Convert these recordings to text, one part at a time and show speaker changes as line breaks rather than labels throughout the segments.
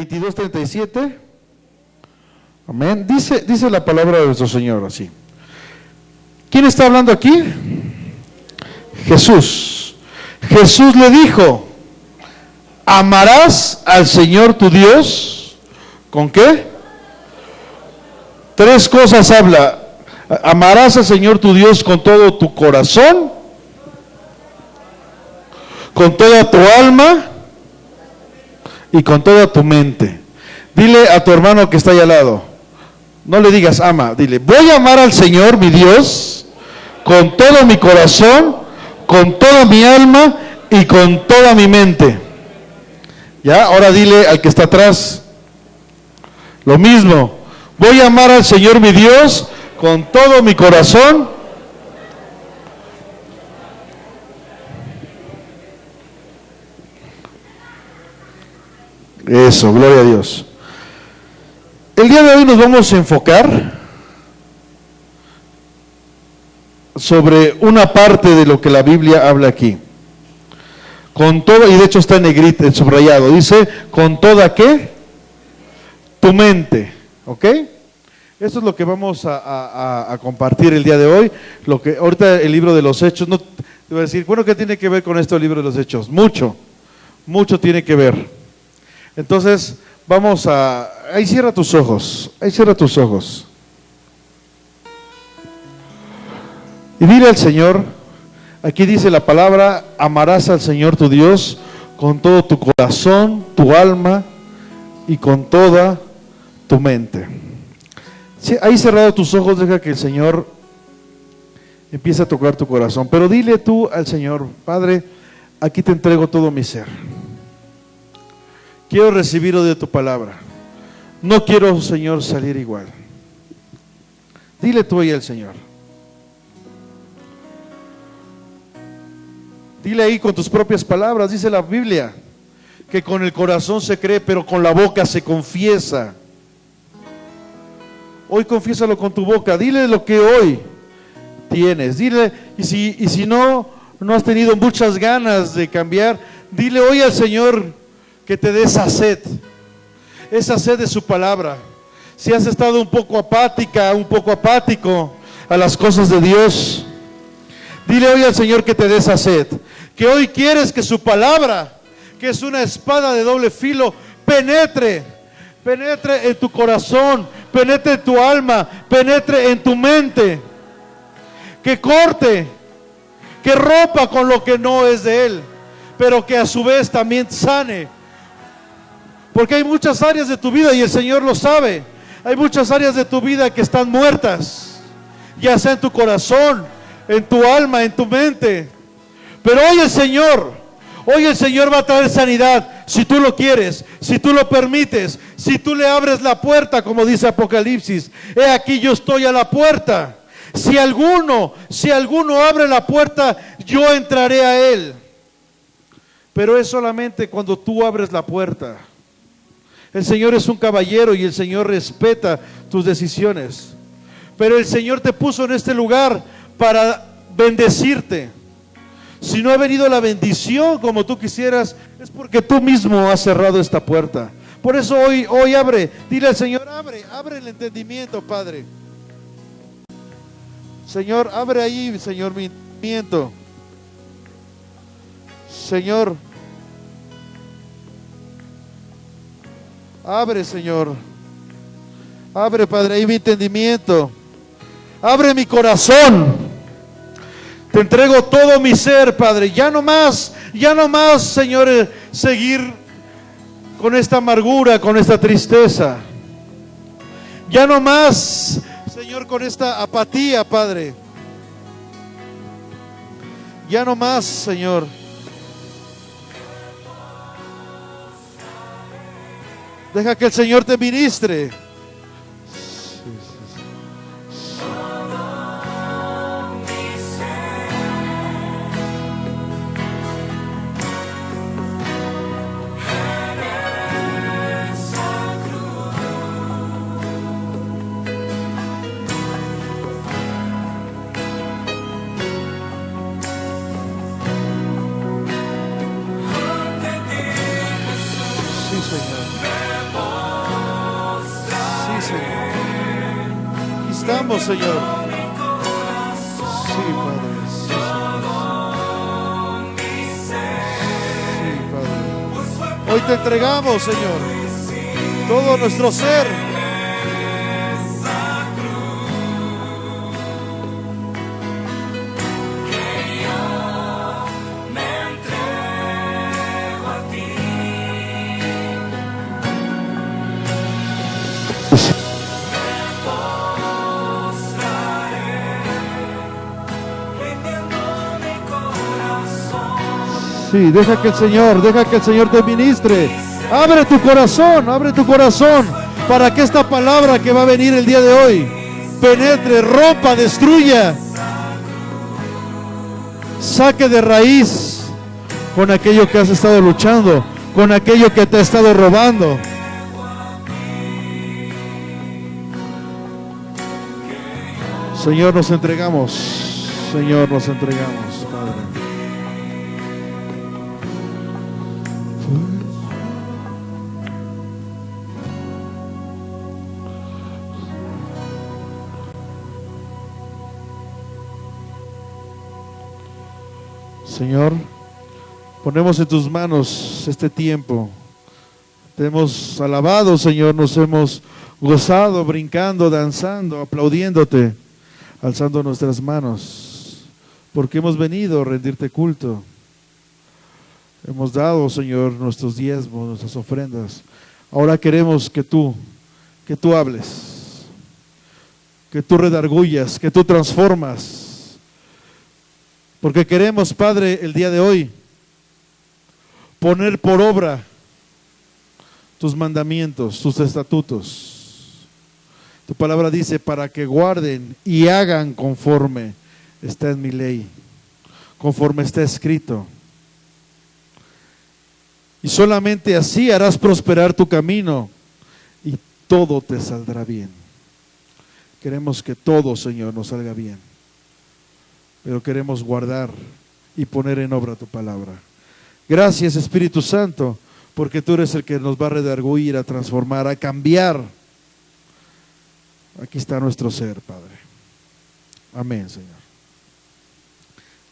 22:37. Amén. Dice la palabra de nuestro Señor así. ¿Quién está hablando aquí? Jesús. Jesús le dijo: amarás al Señor tu Dios. ¿Con qué? Tres cosas habla. Amarás al Señor tu Dios con todo tu corazón, con toda tu alma y con toda tu mente. Dile a tu hermano que está ahí al lado, no le digas ama, dile: voy a amar al Señor mi Dios con todo mi corazón, con toda mi alma y con toda mi mente. Ya, ahora dile al que está atrás lo mismo: voy a amar al Señor mi Dios con todo mi corazón, eso, gloria a Dios. El día de hoy nos vamos a enfocar sobre una parte de lo que la Biblia habla aquí. Con todo, y de hecho está en negrita, en subrayado, dice: con toda ¿qué? Tu mente, ¿ok? Esto es lo que vamos a compartir el día de hoy. Lo que ahorita el libro de los Hechos, no te voy a decir, bueno, ¿qué tiene que ver con esto el libro de los Hechos? Mucho tiene que ver. Entonces, vamos ahí cierra tus ojos, y dile al Señor, aquí dice la palabra: amarás al Señor tu Dios con todo tu corazón, tu alma y con toda tu mente. Sí, ahí cerrado tus ojos, deja que el Señor empiece a tocar tu corazón. Pero dile tú al Señor: Padre, aquí te entrego todo mi ser. Quiero recibirlo de tu palabra. No quiero, Señor, salir igual. Dile tú ahí al Señor. Dile ahí con tus propias palabras. Dice la Biblia que con el corazón se cree, pero con la boca se confiesa. Hoy confiésalo con tu boca. Dile lo que hoy tienes. Dile, y si no has tenido muchas ganas de cambiar, dile hoy al Señor que te dé esa sed de su palabra. Si has estado un poco apática, un poco apático a las cosas de Dios, dile hoy al Señor que te dé esa sed. Que hoy quieres que su palabra, que es una espada de doble filo, penetre en tu corazón, penetre en tu alma, penetre en tu mente, que corte, que rompa con lo que no es de Él, pero que a su vez también sane. Porque hay muchas áreas de tu vida, y el Señor lo sabe, hay muchas áreas de tu vida que están muertas, ya sea en tu corazón, en tu alma, en tu mente. Pero hoy el Señor va a traer sanidad, si tú lo quieres, si tú lo permites, si tú le abres la puerta, como dice Apocalipsis: he aquí yo estoy a la puerta. Si alguno abre la puerta, yo entraré a él. Pero es solamente cuando tú abres la puerta. El Señor es un caballero y el Señor respeta tus decisiones. Pero el Señor te puso en este lugar para bendecirte. Si no ha venido la bendición como tú quisieras, es porque tú mismo has cerrado esta puerta. Por eso hoy abre, dile al Señor: abre el entendimiento, Padre. Señor, abre ahí, Señor, mi entendimiento. Señor, abre, Señor. Abre, Padre, ahí mi entendimiento. Abre mi corazón. Te entrego todo mi ser, Padre. Ya no más, Señor, seguir con esta amargura, con esta tristeza. Ya no más, Señor, con esta apatía, Padre. Ya no más, Señor. Deja que el Señor te ministre. Sí, Señor. Aquí estamos, Señor. Sí, Padre. Sí, Padre. Hoy te entregamos, Señor, todo nuestro ser. Sí, deja que el Señor te ministre. Abre tu corazón para que esta palabra que va a venir el día de hoy penetre, rompa, destruya, saque de raíz con aquello que has estado luchando, con aquello que te ha estado robando. Señor, nos entregamos, Padre. Señor, ponemos en tus manos este tiempo. Te hemos alabado, Señor, nos hemos gozado, brincando, danzando, aplaudiéndote, alzando nuestras manos, porque hemos venido a rendirte culto. Hemos dado, Señor, nuestros diezmos, nuestras ofrendas. Ahora queremos que tú hables, que tú redargullas, que tú transformas. Porque queremos, Padre, el día de hoy, poner por obra tus mandamientos, tus estatutos. Tu palabra dice, para que guarden y hagan conforme está en mi ley, conforme está escrito. Y solamente así harás prosperar tu camino y todo te saldrá bien. Queremos que todo, Señor, nos salga bien. Pero queremos guardar y poner en obra tu palabra. Gracias, Espíritu Santo, porque tú eres el que nos va a redarguir, a transformar, a cambiar. Aquí está nuestro ser, Padre. Amén, Señor.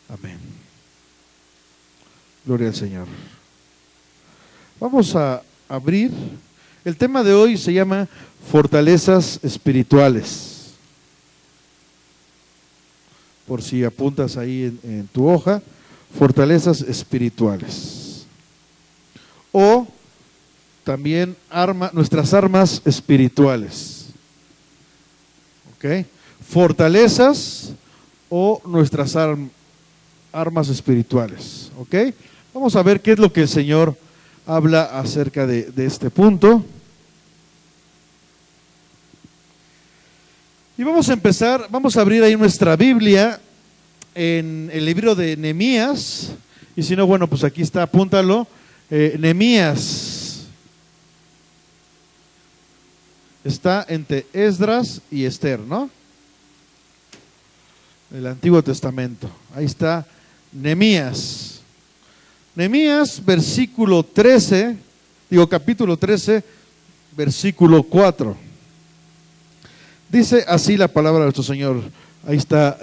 Amén. Gloria al Señor. Vamos a abrir. El tema de hoy se llama fortalezas espirituales. Por si apuntas ahí en tu hoja, fortalezas espirituales. O también nuestras armas espirituales. ¿Ok? Fortalezas o nuestras armas espirituales. ¿Ok? Vamos a ver qué es lo que el Señor habla acerca de este punto. Y vamos a empezar, vamos a abrir ahí nuestra Biblia en el libro de Nehemías. Y si no, bueno, pues aquí está, apúntalo. Nehemías. Está entre Esdras y Esther, ¿no? El Antiguo Testamento. Ahí está Nehemías. Nehemías, versículo 13, capítulo 13, versículo 4. Dice así la palabra de nuestro Señor. Ahí está,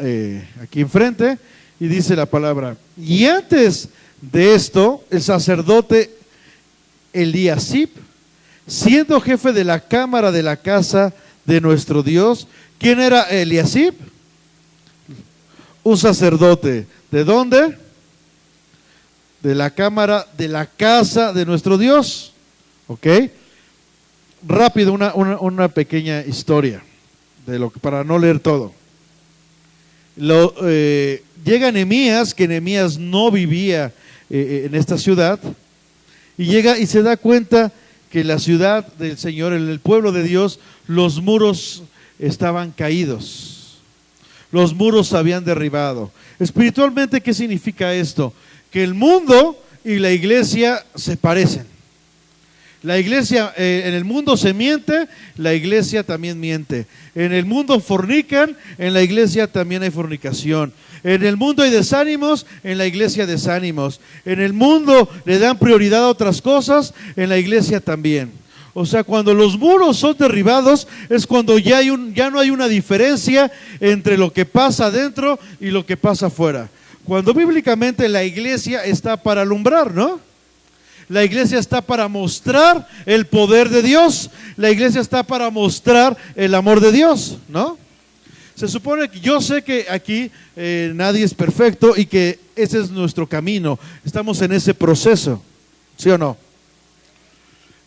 aquí enfrente, y dice la palabra: y antes de esto, el sacerdote Eliasib, siendo jefe de la cámara de la casa de nuestro Dios. ¿Quién era Eliasib? Un sacerdote. ¿De dónde? De la cámara de la casa de nuestro Dios. ¿Ok? Rápido, una pequeña historia, para no leer todo. Llega Nehemías, que Nehemías no vivía en esta ciudad, y llega y se da cuenta que la ciudad del Señor, el pueblo de Dios, los muros estaban caídos, los muros se habían derribado. Espiritualmente, ¿qué significa esto? Que el mundo y la iglesia se parecen. La iglesia, en el mundo se miente, la iglesia también miente. En el mundo fornican, en la iglesia también hay fornicación. En el mundo hay desánimos, en la iglesia desánimos. En el mundo le dan prioridad a otras cosas, en la iglesia también. O sea, cuando los muros son derribados es cuando ya no hay una diferencia entre lo que pasa adentro y lo que pasa afuera. Cuando bíblicamente la iglesia está para alumbrar, ¿no? La iglesia está para mostrar el poder de Dios. La iglesia está para mostrar el amor de Dios, ¿no? Se supone que yo sé que aquí nadie es perfecto y que ese es nuestro camino. Estamos en ese proceso, ¿sí o no?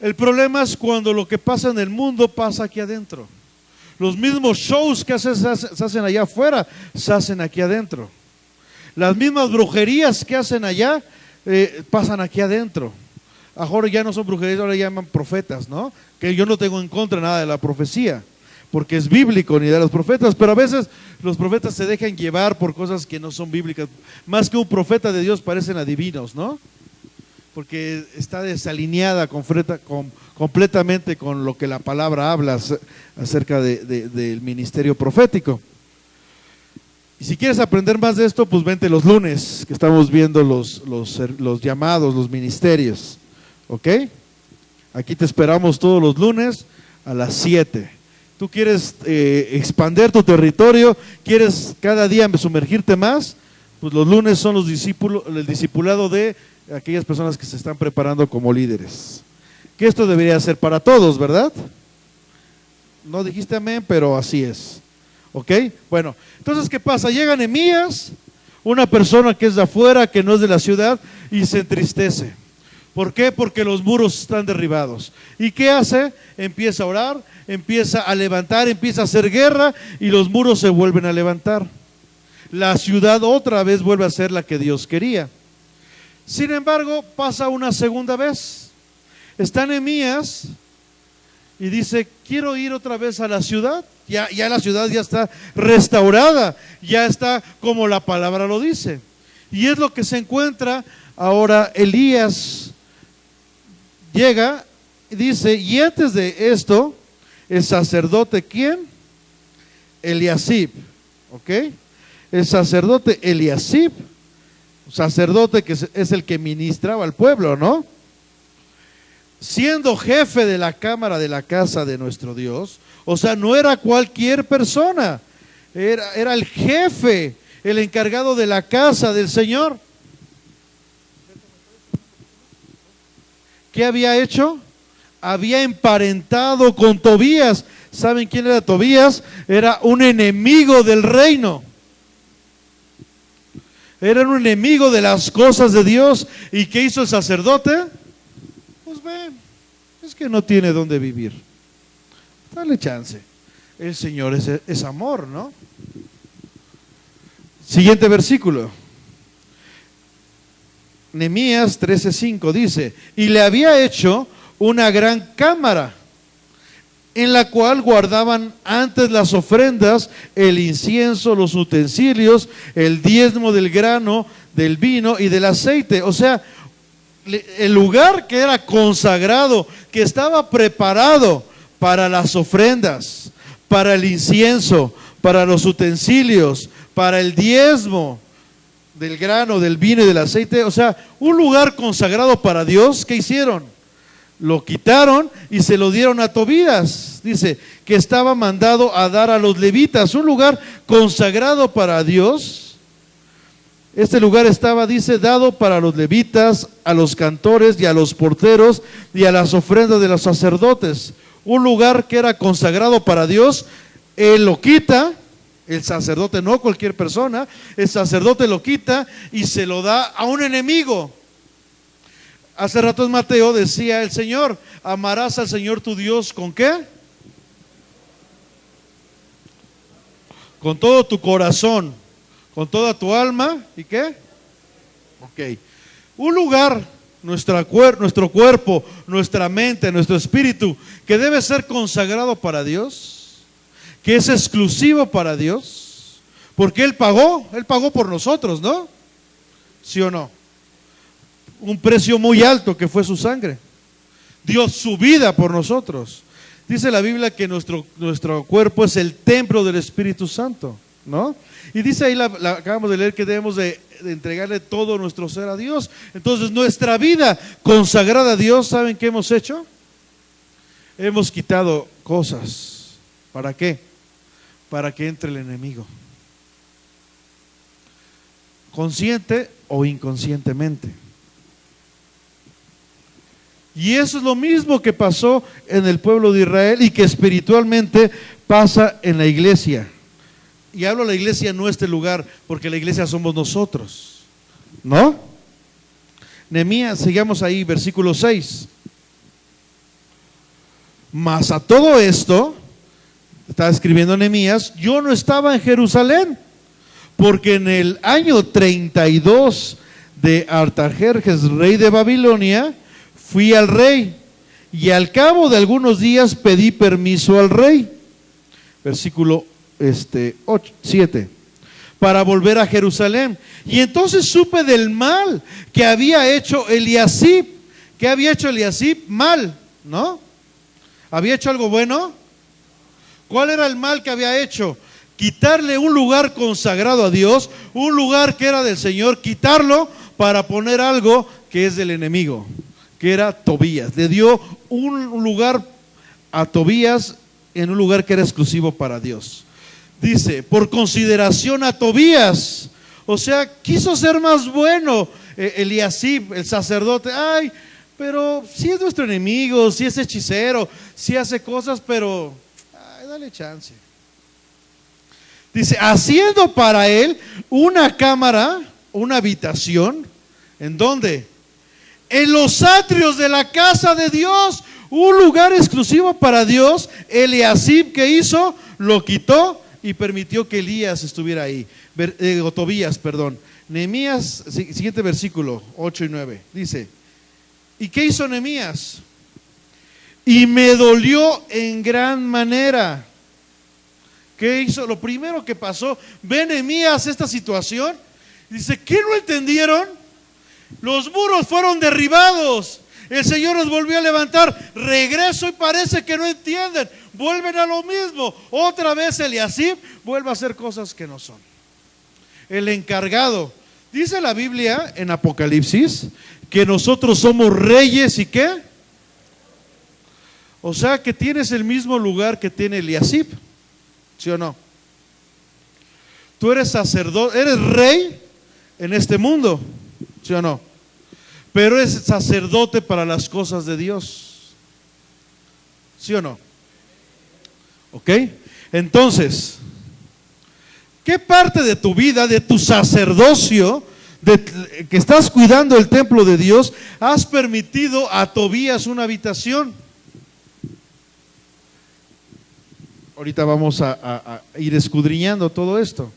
El problema es cuando lo que pasa en el mundo pasa aquí adentro. Los mismos shows que se hacen allá afuera, se hacen aquí adentro. Las mismas brujerías que hacen allá, pasan aquí adentro. Ahora ya no son brujerías, ahora llaman profetas, ¿no? Que yo no tengo en contra nada de la profecía, porque es bíblico, ni de los profetas, pero a veces los profetas se dejan llevar por cosas que no son bíblicas. Más que un profeta de Dios parecen adivinos, ¿no? Porque está desalineada completamente con lo que la palabra habla acerca del ministerio profético. Y si quieres aprender más de esto, pues vente los lunes, que estamos viendo los llamados, los ministerios, ¿ok? Aquí te esperamos todos los lunes a las 7. Tú quieres expandir tu territorio, quieres cada día sumergirte más, pues los lunes son el discipulado de aquellas personas que se están preparando como líderes. Que esto debería ser para todos, ¿verdad? No dijiste amén, pero así es. ¿Ok? Bueno, entonces ¿qué pasa? Llega Nehemías, una persona que es de afuera, que no es de la ciudad, y se entristece. ¿Por qué? Porque los muros están derribados. ¿Y qué hace? Empieza a orar, empieza a levantar, empieza a hacer guerra, y los muros se vuelven a levantar. La ciudad otra vez vuelve a ser la que Dios quería. Sin embargo, pasa una segunda vez. Está Nehemías y dice, quiero ir otra vez a la ciudad. Ya la ciudad ya está restaurada, ya está como la palabra lo dice. Y es lo que se encuentra ahora. Elías llega y dice, y antes de esto, el sacerdote, ¿quién? Eliasib, ¿ok? El sacerdote Eliasib, sacerdote que es el que ministraba al pueblo, ¿no? Siendo jefe de la cámara de la casa de nuestro Dios, o sea, no era cualquier persona, era el jefe, el encargado de la casa del Señor. ¿Qué había hecho? Había emparentado con Tobías. ¿Saben quién era Tobías? Era un enemigo del reino. Era un enemigo de las cosas de Dios. ¿Y qué hizo el sacerdote? Pues ven, es que no tiene dónde vivir. Dale chance. El Señor es amor, ¿no? Siguiente versículo. Nehemías 13:5 dice, y le había hecho una gran cámara, en la cual guardaban antes las ofrendas, el incienso, los utensilios, el diezmo del grano, del vino y del aceite. O sea, el lugar que era consagrado, que estaba preparado para las ofrendas, para el incienso, para los utensilios, para el diezmo del grano, del vino y del aceite. O sea, un lugar consagrado para Dios. ¿Qué hicieron? Lo quitaron y se lo dieron a Tobías. Dice que estaba mandado a dar a los levitas, un lugar consagrado para Dios. Este lugar estaba, dice, dado para los levitas, a los cantores y a los porteros y a las ofrendas de los sacerdotes. Un lugar que era consagrado para Dios. Él lo quita, el sacerdote, no cualquier persona, el sacerdote lo quita y se lo da a un enemigo. Hace rato en Mateo decía el Señor, amarás al Señor tu Dios, ¿con qué? Con todo tu corazón, con toda tu alma, ¿y qué? Ok. Un lugar, nuestro cuerpo, nuestra mente, nuestro espíritu, que debe ser consagrado para Dios, que es exclusivo para Dios, porque Él pagó por nosotros, ¿no? ¿Sí o no? Un precio muy alto que fue su sangre. Dio su vida por nosotros. Dice la Biblia que nuestro cuerpo es el templo del Espíritu Santo, ¿no? Y dice ahí, acabamos de leer, que debemos de entregarle todo nuestro ser a Dios. Entonces nuestra vida consagrada a Dios, ¿saben qué hemos hecho? hemos quitado cosas. ¿Para qué? Para que entre el enemigo. Consciente o inconscientemente. Y eso es lo mismo que pasó en el pueblo de Israel y que espiritualmente pasa en la iglesia. Y hablo de la iglesia, no este lugar, porque la iglesia somos nosotros, ¿no? Nehemías, sigamos ahí, versículo 6. Mas a todo esto, está escribiendo Nehemías, yo no estaba en Jerusalén, porque en el año 32 de Artajerjes, rey de Babilonia, fui al rey, y al cabo de algunos días pedí permiso al rey. Versículo 7. Para volver a Jerusalén. Y entonces supe del mal que había hecho Eliasib. ¿Qué había hecho Eliasib? Mal, ¿no? ¿Había hecho algo bueno? ¿Cuál era el mal que había hecho? Quitarle un lugar consagrado a Dios, un lugar que era del Señor, quitarlo para poner algo que es del enemigo, que era Tobías. Le dio un lugar a Tobías en un lugar que era exclusivo para Dios. Dice, por consideración a Tobías, o sea, quiso ser más bueno Eliasib, el sacerdote. Ay, pero si es nuestro enemigo, si es hechicero, si hace cosas, pero dale chance. Dice, haciendo para él una cámara, una habitación, ¿en dónde? En los atrios de la casa de Dios, un lugar exclusivo para Dios. Eliasib, ¿qué hizo? Lo quitó y permitió que Elías estuviera ahí. Tobías, perdón. Nehemías, siguiente versículo, 8 y 9, dice, ¿y qué hizo Nehemías? Y me dolió en gran manera. ¿Qué hizo? Lo primero que pasó, ve Nehemías esta situación, dice, ¿qué no entendieron? Los muros fueron derribados, el Señor los volvió a levantar, regreso y parece que no entienden, vuelven a lo mismo, otra vez Eliasib vuelve a hacer cosas que no son. El encargado, dice la Biblia en Apocalipsis, que nosotros somos reyes y ¿qué? O sea que tienes el mismo lugar que tiene Eliasib, ¿sí o no? Tú eres sacerdote, eres rey en este mundo, ¿sí o no? Pero eres sacerdote para las cosas de Dios, ¿sí o no? ¿Ok? Entonces, ¿qué parte de tu vida, de tu sacerdocio, que estás cuidando el templo de Dios, has permitido a Tobías una habitación? Ahorita vamos a ir escudriñando todo esto.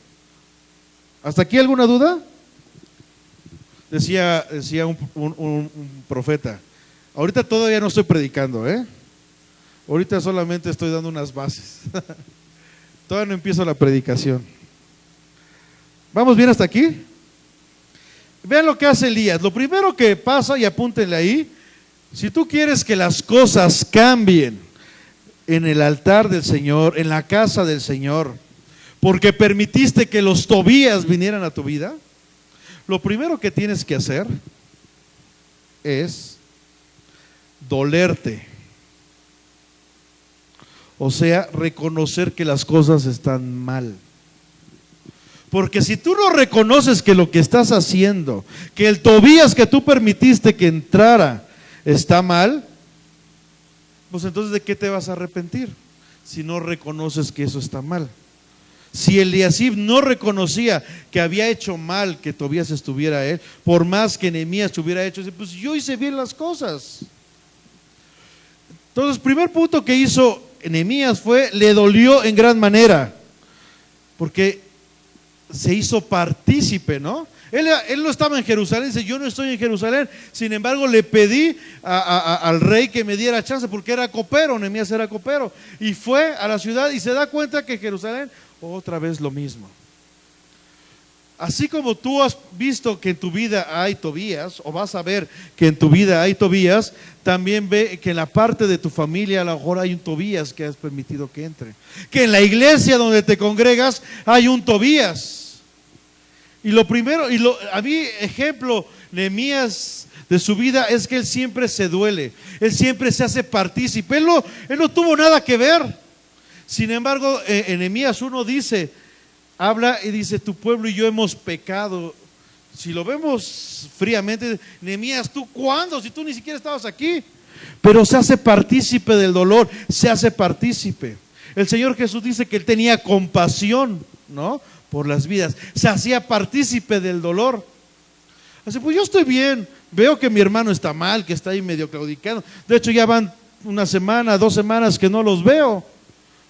¿Hasta aquí alguna duda? Decía un profeta, ahorita todavía no estoy predicando, ahorita solamente estoy dando unas bases. Todavía no empiezo la predicación. ¿Vamos bien hasta aquí? Vean lo que hace Elías. Lo primero que pasa, y apúntenle ahí, si tú quieres que las cosas cambien en el altar del Señor, en la casa del Señor, porque permitiste que los Tobías vinieran a tu vida, lo primero que tienes que hacer es dolerte. O sea, reconocer que las cosas están mal. Porque si tú no reconoces que lo que estás haciendo, que el Tobías que tú permitiste que entrara está mal, pues entonces ¿de qué te vas a arrepentir? Si no reconoces que eso está mal. Si Eliasib no reconocía que había hecho mal que Tobías estuviera él, por más que Nehemías hubiera hecho, pues yo hice bien las cosas. Entonces, primer punto que hizo Nehemías fue, le dolió en gran manera, porque se hizo partícipe, ¿no? Él no estaba en Jerusalén, dice, yo no estoy en Jerusalén, sin embargo le pedí al rey que me diera chance, porque era copero, Nehemías era copero, y fue a la ciudad y se da cuenta que Jerusalén, otra vez lo mismo. Así como tú has visto que en tu vida hay Tobías, o vas a ver que en tu vida hay Tobías, también ve que en la parte de tu familia a lo mejor hay un Tobías que has permitido que entre. Que en la iglesia donde te congregas hay un Tobías. Y lo primero, a mí ejemplo, Nehemías de su vida es que él siempre se duele, él siempre se hace partícipe, él no tuvo nada que ver. Sin embargo, en Nehemías 1 dice, habla y dice, tu pueblo y yo hemos pecado. Si lo vemos fríamente, Nehemías, ¿tú cuándo? Si tú ni siquiera estabas aquí. Pero se hace partícipe del dolor, se hace partícipe. El Señor Jesús dice que él tenía compasión, ¿no?, por las vidas, se hacía partícipe del dolor. Así, pues yo estoy bien, veo que mi hermano está mal, que está ahí medio claudicando. De hecho ya van una semana, 2 semanas que no los veo.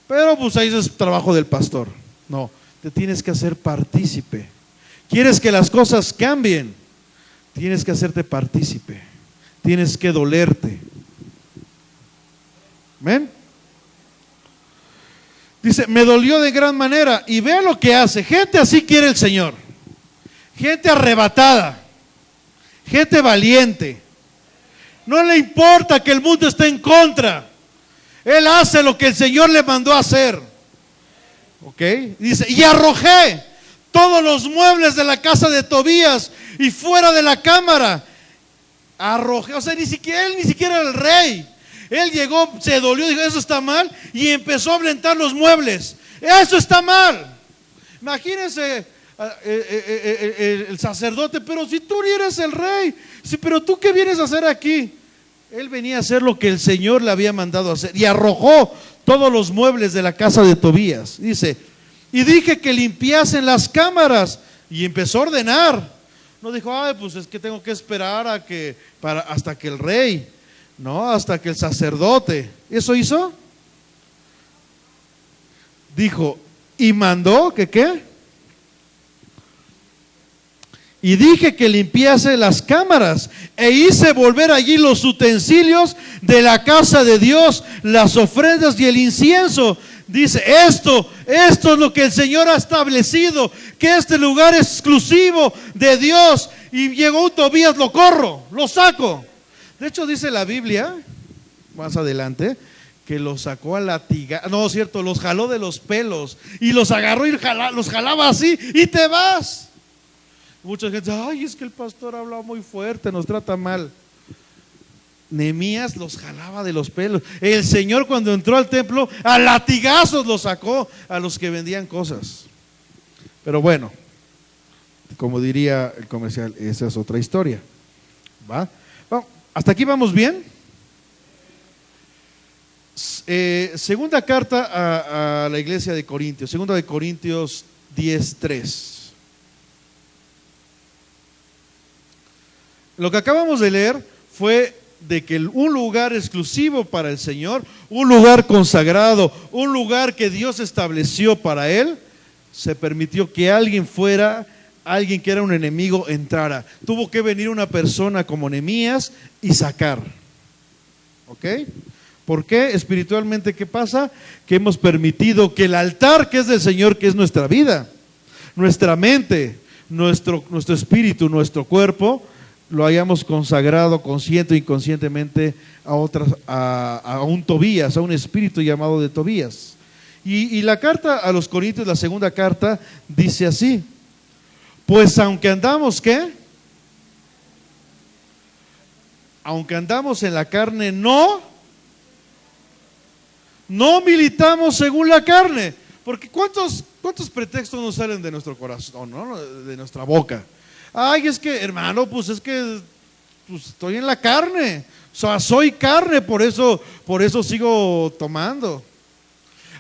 Pero pues ahí es trabajo del pastor. No, te tienes que hacer partícipe. ¿Quieres que las cosas cambien? Tienes que hacerte partícipe. Tienes que dolerte. ¿Ven? Dice, me dolió de gran manera. Y vea lo que hace. Gente así quiere el Señor. Gente arrebatada. Gente valiente. No le importa que el mundo esté en contra. Él hace lo que el Señor le mandó a hacer. ¿Ok? Dice, y arrojé todos los muebles de la casa de Tobías y fuera de la cámara. Arrojé, o sea, él ni siquiera era el rey. Él llegó, se dolió, dijo, eso está mal, y empezó a aventar los muebles. Eso está mal. Imagínense el sacerdote, pero si tú eres el rey, sí, pero tú qué vienes a hacer aquí. Él venía a hacer lo que el Señor le había mandado a hacer y arrojó todos los muebles de la casa de Tobías. Dice, y dije que limpiasen las cámaras, y empezó a ordenar. No dijo, ay, pues es que tengo que esperar hasta que el rey, no, hasta que el sacerdote. ¿Eso hizo? Dijo, y mandó que ¿qué? Y dije que limpiase las cámaras, e hice volver allí los utensilios de la casa de Dios, las ofrendas y el incienso. Dice, esto es lo que el Señor ha establecido, que este lugar es exclusivo de Dios. Y llegó Tobías, lo corro, lo saco. De hecho dice la Biblia, más adelante, que los sacó a latigar, no, cierto, los jaló de los pelos y los agarró y los jalaba así, y te vas. Mucha gente dice, ay, es que el pastor habla muy fuerte, nos trata mal. Nehemías los jalaba de los pelos. El Señor, cuando entró al templo, a latigazos los sacó a los que vendían cosas. Pero bueno, como diría el comercial, esa es otra historia. ¿Va? Bueno, ¿hasta aquí vamos bien? Segunda carta a la iglesia de Corintios, segunda de Corintios 10:3. Lo que acabamos de leer fue de que un lugar exclusivo para el Señor, un lugar consagrado, un lugar que Dios estableció para Él, se permitió que alguien que era un enemigo, entrara. Tuvo que venir una persona como Nehemías y sacar. ¿Ok? ¿Por qué? Espiritualmente, ¿qué pasa? Que hemos permitido que el altar que es del Señor, que es nuestra vida, nuestra mente, nuestro espíritu, nuestro cuerpo, lo hayamos consagrado consciente o inconscientemente a un Tobías, a un espíritu llamado de Tobías. Y la carta a los Corintios, la segunda carta, dice así: pues aunque andamos, ¿qué? Aunque andamos en la carne, no militamos según la carne. Porque ¿cuántos pretextos nos salen de nuestro corazón, ¿no? De nuestra boca? Ay, es que, hermano, pues es que pues estoy en la carne. O sea, soy carne, por eso sigo tomando.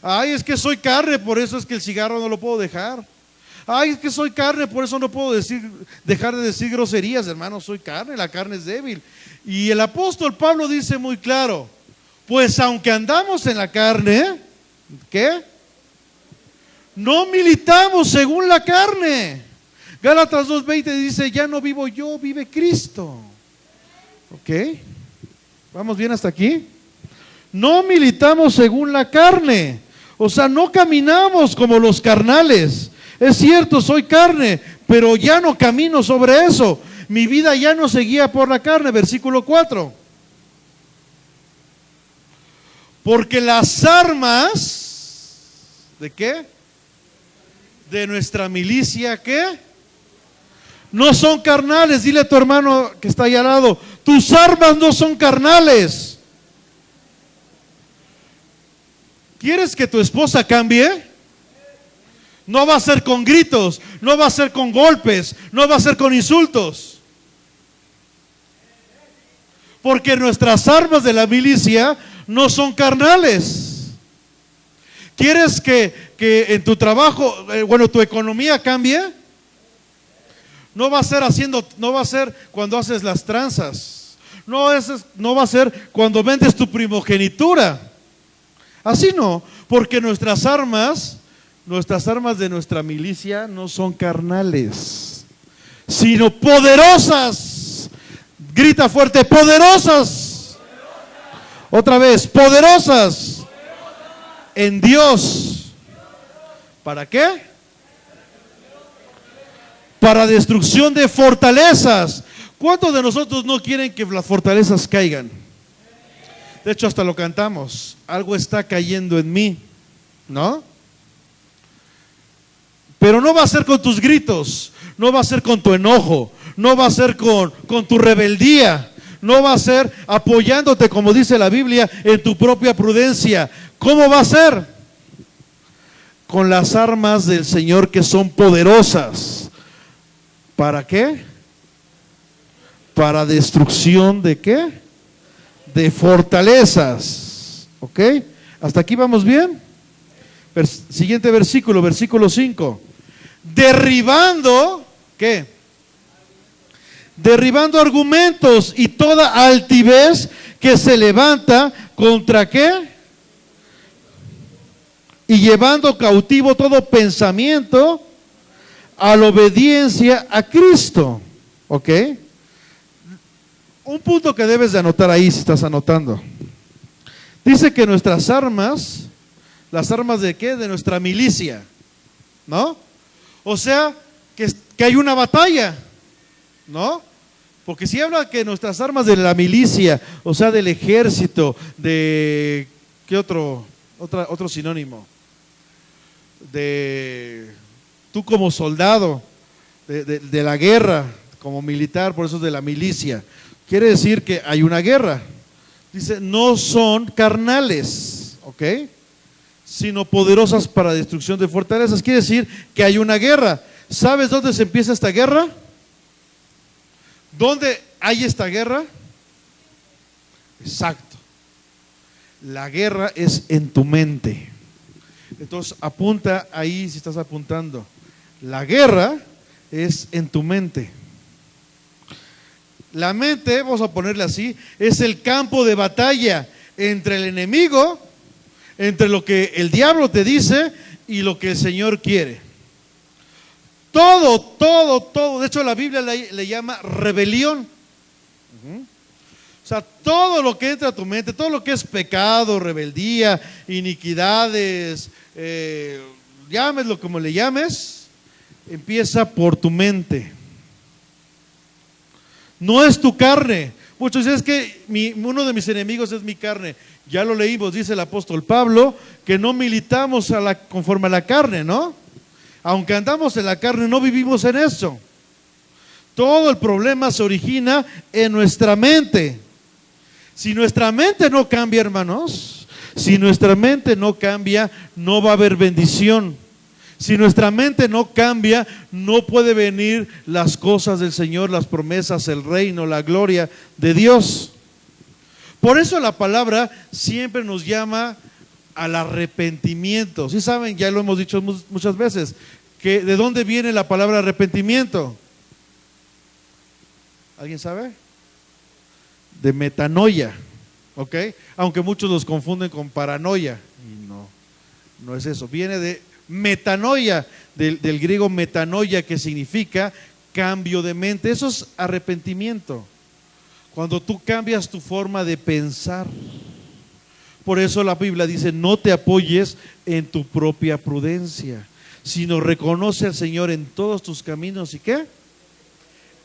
Ay, es que soy carne, por eso es que el cigarro no lo puedo dejar. Ay, es que soy carne, por eso no puedo dejar de decir groserías, hermano, soy carne, la carne es débil. Y el apóstol Pablo dice muy claro, pues aunque andamos en la carne, ¿qué? No militamos según la carne. Gálatas 2:20 dice, ya no vivo yo, vive Cristo. ¿Ok? ¿Vamos bien hasta aquí? No militamos según la carne. O sea, no caminamos como los carnales. Es cierto, soy carne, pero ya no camino sobre eso. Mi vida ya no se guía por la carne. Versículo 4. Porque las armas, ¿de qué? De nuestra milicia, ¿qué? no son carnales. Dile a tu hermano que está ahí al lado, tus armas no son carnales. ¿Quieres que tu esposa cambie? No va a ser con gritos, no va a ser con golpes, no va a ser con insultos. Porque nuestras armas de la milicia no son carnales. ¿Quieres que en tu trabajo, tu economía cambie? No va a ser cuando haces las tranzas. No va a ser cuando vendes tu primogenitura. Así no, porque nuestras armas de nuestra milicia no son carnales, sino poderosas. Grita fuerte, poderosas. Otra vez, poderosas en Dios. ¿Para qué? Para destrucción de fortalezas. ¿Cuántos de nosotros no quieren que las fortalezas caigan? De hecho, hasta lo cantamos. Algo está cayendo en mí, ¿no? Pero no va a ser con tus gritos, no va a ser con tu enojo, no va a ser con tu rebeldía, no va a ser apoyándote, como dice la Biblia, en tu propia prudencia. ¿Cómo va a ser? Con las armas del Señor que son poderosas. ¿Para qué? Para destrucción de ¿qué? De fortalezas. ¿Ok? ¿Hasta aquí vamos bien? Siguiente versículo, versículo 5. Derribando, ¿qué? Derribando argumentos y toda altivez que se levanta contra ¿qué? Y llevando cautivo todo pensamiento a la obediencia a Cristo. ¿Ok? Un punto que debes de anotar ahí si estás anotando. Dice que nuestras armas, las armas de ¿qué? De nuestra milicia, ¿no? O sea, que hay una batalla, ¿no? Porque si habla que nuestras armas de la milicia, o sea, del ejército, de ¿qué otro sinónimo? De tú como soldado, de la guerra, como militar, por eso es de la milicia. Quiere decir que hay una guerra. Dice, no son carnales, ¿ok? Sino poderosas para destrucción de fortalezas. Quiere decir que hay una guerra. ¿Sabes dónde se empieza esta guerra? ¿Dónde hay esta guerra? Exacto. La guerra es en tu mente. Entonces apunta ahí si estás apuntando. La guerra es en tu mente. La mente, vamos a ponerle así, es el campo de batalla entre el enemigo, entre lo que el diablo te dice y lo que el Señor quiere. Todo, de hecho la Biblia le llama rebelión. O sea, todo lo que entra a tu mente, todo lo que es pecado, rebeldía, iniquidades, llámeslo como le llames, empieza por tu mente. No es tu carne. Muchos dicen, es que uno de mis enemigos es mi carne. Ya lo leímos, dice el apóstol Pablo, que no militamos conforme a la carne, ¿no? Aunque andamos en la carne, no vivimos en eso. Todo el problema se origina en nuestra mente. Si nuestra mente no cambia, hermanos, si nuestra mente no cambia, no va a haber bendición. Si nuestra mente no cambia, no puede venir las cosas del Señor, las promesas, el reino, la gloria de Dios. Por eso la palabra siempre nos llama al arrepentimiento. ¿Sí saben? Ya lo hemos dicho muchas veces, que ¿de dónde viene la palabra arrepentimiento? ¿Alguien sabe? De metanoia, ¿ok? Aunque muchos los confunden con paranoia, y no es eso, viene de metanoia, del griego metanoia, que significa cambio de mente. Eso es arrepentimiento, cuando tú cambias tu forma de pensar. Por eso la Biblia dice, no te apoyes en tu propia prudencia, sino reconoce al Señor en todos tus caminos, ¿y qué?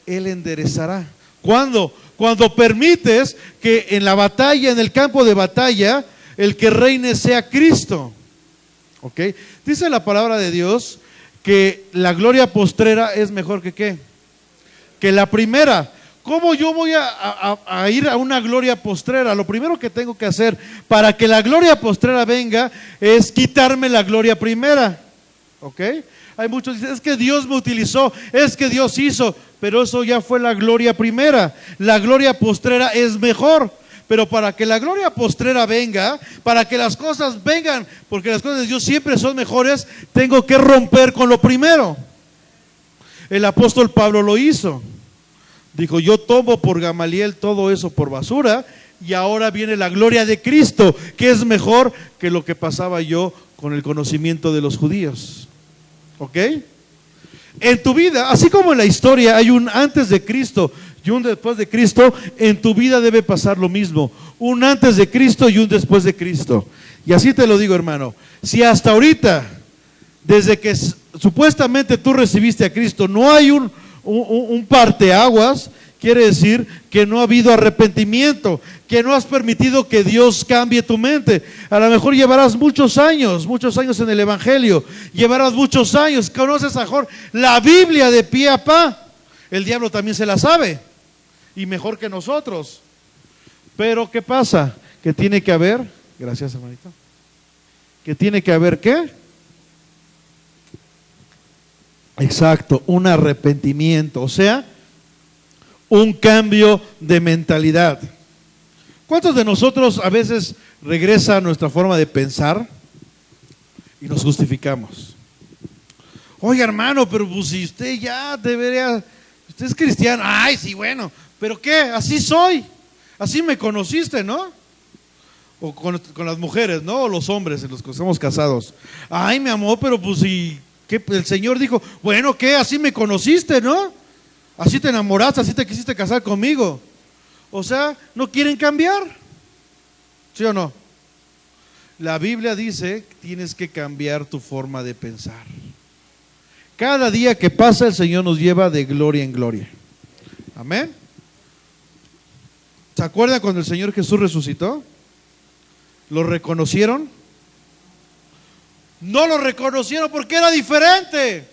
Él enderezará. ¿Cuándo? Cuando permites que en la batalla, en el campo de batalla, el que reine sea Cristo. ¿Ok? Dice la palabra de Dios que la gloria postrera es mejor que ¿qué? que la primera. ¿Cómo yo voy a ir a una gloria postrera? Lo primero que tengo que hacer para que la gloria postrera venga es quitarme la gloria primera. ¿Ok? Hay muchos que dicen, es que Dios me utilizó, es que Dios hizo, pero eso ya fue la gloria primera. La gloria postrera es mejor. Pero para que la gloria postrera venga, para que las cosas vengan, porque las cosas de Dios siempre son mejores, tengo que romper con lo primero. El apóstol Pablo lo hizo. Dijo, yo tomo por Gamaliel todo eso por basura, y ahora viene la gloria de Cristo, que es mejor que lo que pasaba yo con el conocimiento de los judíos. ¿Ok? En tu vida, así como en la historia hay un antes de Cristo y un después de Cristo, en tu vida debe pasar lo mismo. Un antes de Cristo y un después de Cristo. Y así te lo digo, hermano. Si hasta ahorita, desde que supuestamente tú recibiste a Cristo, no hay un parteaguas, quiere decir que no ha habido arrepentimiento, que no has permitido que Dios cambie tu mente. A lo mejor llevarás muchos años en el Evangelio, llevarás muchos años, conoces mejor la Biblia de pie a pa. El diablo también se la sabe, y mejor que nosotros. Pero ¿qué pasa? Que tiene que haber, gracias hermanito, que tiene que haber ¿qué? Exacto, un arrepentimiento, o sea, un cambio de mentalidad. ¿Cuántos de nosotros a veces regresa nuestra forma de pensar y nos justificamos? Oye hermano, pero pues si usted ya debería, usted es cristiano, ay sí bueno, pero ¿qué? Así soy, así me conociste, ¿no? O con las mujeres, ¿no? O los hombres en los que estamos casados. Ay mi amor, pero pues si que el Señor dijo, bueno, ¿qué? Así me conociste, ¿no? Así te enamoraste, así te quisiste casar conmigo. O sea, no quieren cambiar. ¿Sí o no? La Biblia dice que tienes que cambiar tu forma de pensar. Cada día que pasa el Señor nos lleva de gloria en gloria. Amén. ¿Se acuerdan cuando el Señor Jesús resucitó? ¿Lo reconocieron? No lo reconocieron porque era diferente.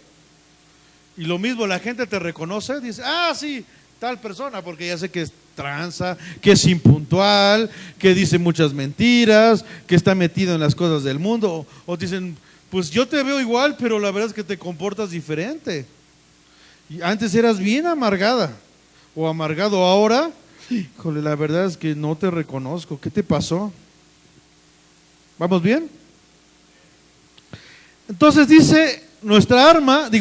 Y lo mismo, la gente te reconoce, dice, ah, sí, tal persona, porque ya sé que es tranza, que es impuntual, que dice muchas mentiras, que está metido en las cosas del mundo. O dicen, pues yo te veo igual, pero la verdad es que te comportas diferente. Y antes eras bien amargada o amargado, ahora, híjole, la verdad es que no te reconozco. ¿Qué te pasó? ¿Vamos bien? Entonces dice, nuestra arma,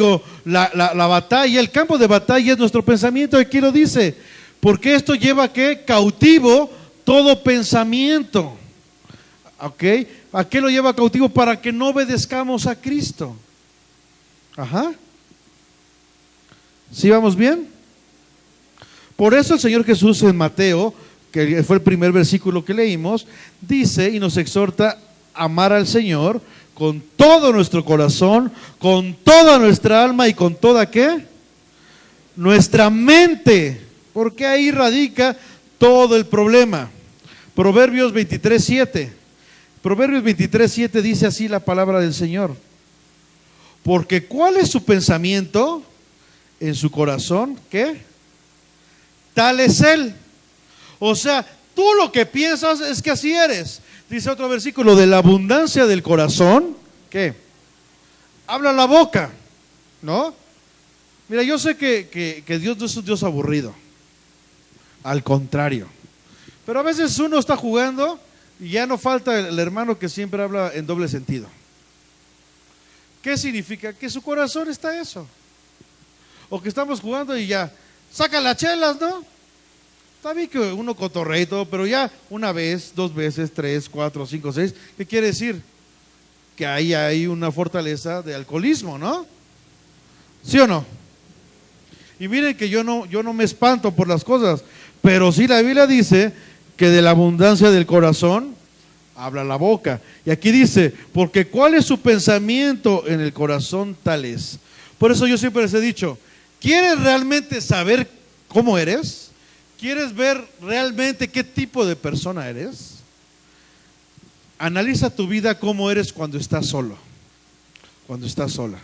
la batalla, el campo de batalla es nuestro pensamiento. Aquí lo dice, porque esto lleva a ¿qué? Cautivo todo pensamiento. ¿Ok? ¿A qué lo lleva cautivo? Para que no obedezcamos a Cristo. Ajá. ¿Sí vamos bien? Por eso el Señor Jesús en Mateo, que fue el primer versículo que leímos, dice y nos exhorta a amar al Señor con todo nuestro corazón, con toda nuestra alma y con toda ¿qué? Nuestra mente, porque ahí radica todo el problema. Proverbios 23:7. Proverbios 23:7 dice así la palabra del Señor. Porque ¿cuál es su pensamiento en su corazón? ¿Qué? Tal es él. O sea, tú lo que piensas es que así eres. Dice otro versículo, de la abundancia del corazón, ¿qué? Habla la boca, ¿no? Mira, yo sé que Dios no es un Dios aburrido. Al contrario. Pero a veces uno está jugando y ya no falta el hermano que siempre habla en doble sentido. ¿Qué significa? Que su corazón está eso. O que estamos jugando y ya, saca las chelas, ¿no? Está bien que uno cotorrea y todo, pero ya una vez, 2 veces, 3, 4, 5, 6, ¿qué quiere decir? Que ahí hay una fortaleza de alcoholismo, ¿no? ¿Sí o no? Y miren que yo no me espanto por las cosas, pero sí la Biblia dice que de la abundancia del corazón habla la boca. Y aquí dice, porque ¿cuál es su pensamiento en el corazón? Tal es. Por eso yo siempre les he dicho, ¿quieres realmente saber cómo eres? ¿Quieres ver realmente qué tipo de persona eres? Analiza tu vida cómo eres cuando estás solo, cuando estás sola.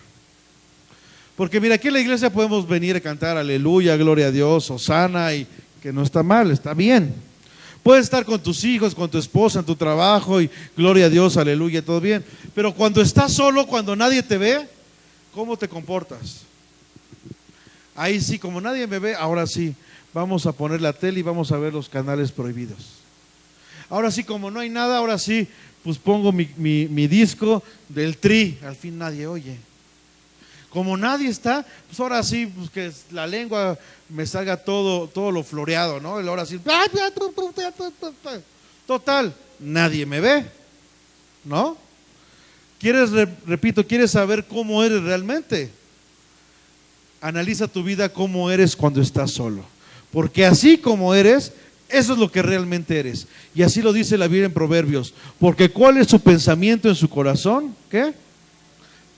Porque mira, aquí en la iglesia podemos venir a cantar aleluya, gloria a Dios, hosana, y que no está mal, está bien. Puedes estar con tus hijos, con tu esposa, en tu trabajo y gloria a Dios, aleluya, todo bien. Pero cuando estás solo, cuando nadie te ve, ¿cómo te comportas? Ahí sí, como nadie me ve, ahora sí, vamos a poner la tele y vamos a ver los canales prohibidos. Ahora sí, como no hay nada, ahora sí, pues pongo mi disco del Tri, al fin nadie oye. Como nadie está, pues ahora sí, pues que la lengua me salga todo lo floreado, ¿no? Ahora sí, total, nadie me ve, ¿no? Repito, ¿quieres saber cómo eres realmente? Analiza tu vida cómo eres cuando estás solo. Porque así como eres, eso es lo que realmente eres. Y así lo dice la Biblia en Proverbios. Porque ¿cuál es su pensamiento en su corazón? ¿Qué?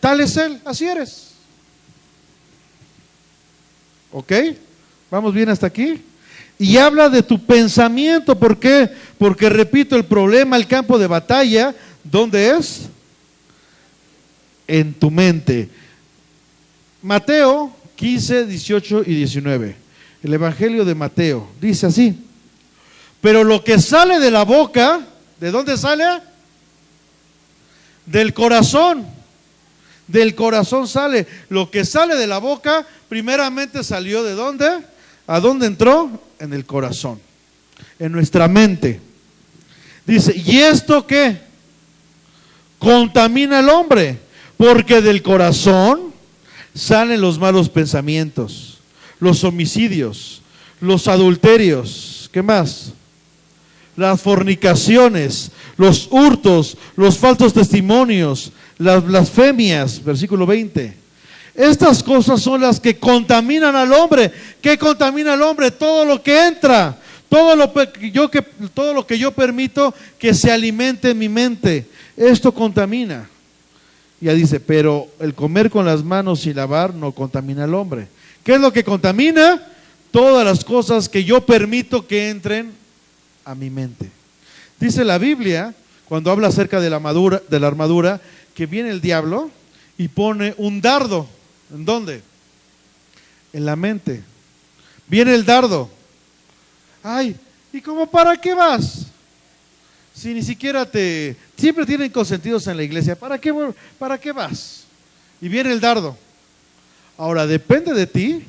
Tal es él, así eres. ¿Ok? ¿Vamos bien hasta aquí? Y habla de tu pensamiento. ¿Por qué? Porque repito, el problema, el campo de batalla, ¿dónde es? En tu mente. Mateo 15, 18 y 19. El Evangelio de Mateo dice así: pero lo que sale de la boca, ¿de dónde sale? Del corazón. Del corazón sale. Lo que sale de la boca, primeramente salió ¿de dónde? ¿A dónde entró? En el corazón, en nuestra mente. Dice, ¿y esto qué? Contamina al hombre, porque del corazón salen los malos pensamientos, los homicidios, los adulterios, ¿qué más? Las fornicaciones, los hurtos, los falsos testimonios, las blasfemias, versículo 20. Estas cosas son las que contaminan al hombre. ¿Qué contamina al hombre? Todo lo que entra, todo lo que yo permito que se alimente en mi mente. Esto contamina. Ya dice, pero el comer con las manos sin lavar no contamina al hombre. ¿Qué es lo que contamina? Todas las cosas que yo permito que entren a mi mente. Dice la Biblia, cuando habla acerca de la armadura, que viene el diablo y pone un dardo. ¿En dónde? En la mente. Viene el dardo. Ay, ¿y cómo para qué vas? Si ni siquiera siempre tienen consentidos en la iglesia, ¿para qué vas? Y viene el dardo. Ahora, depende de ti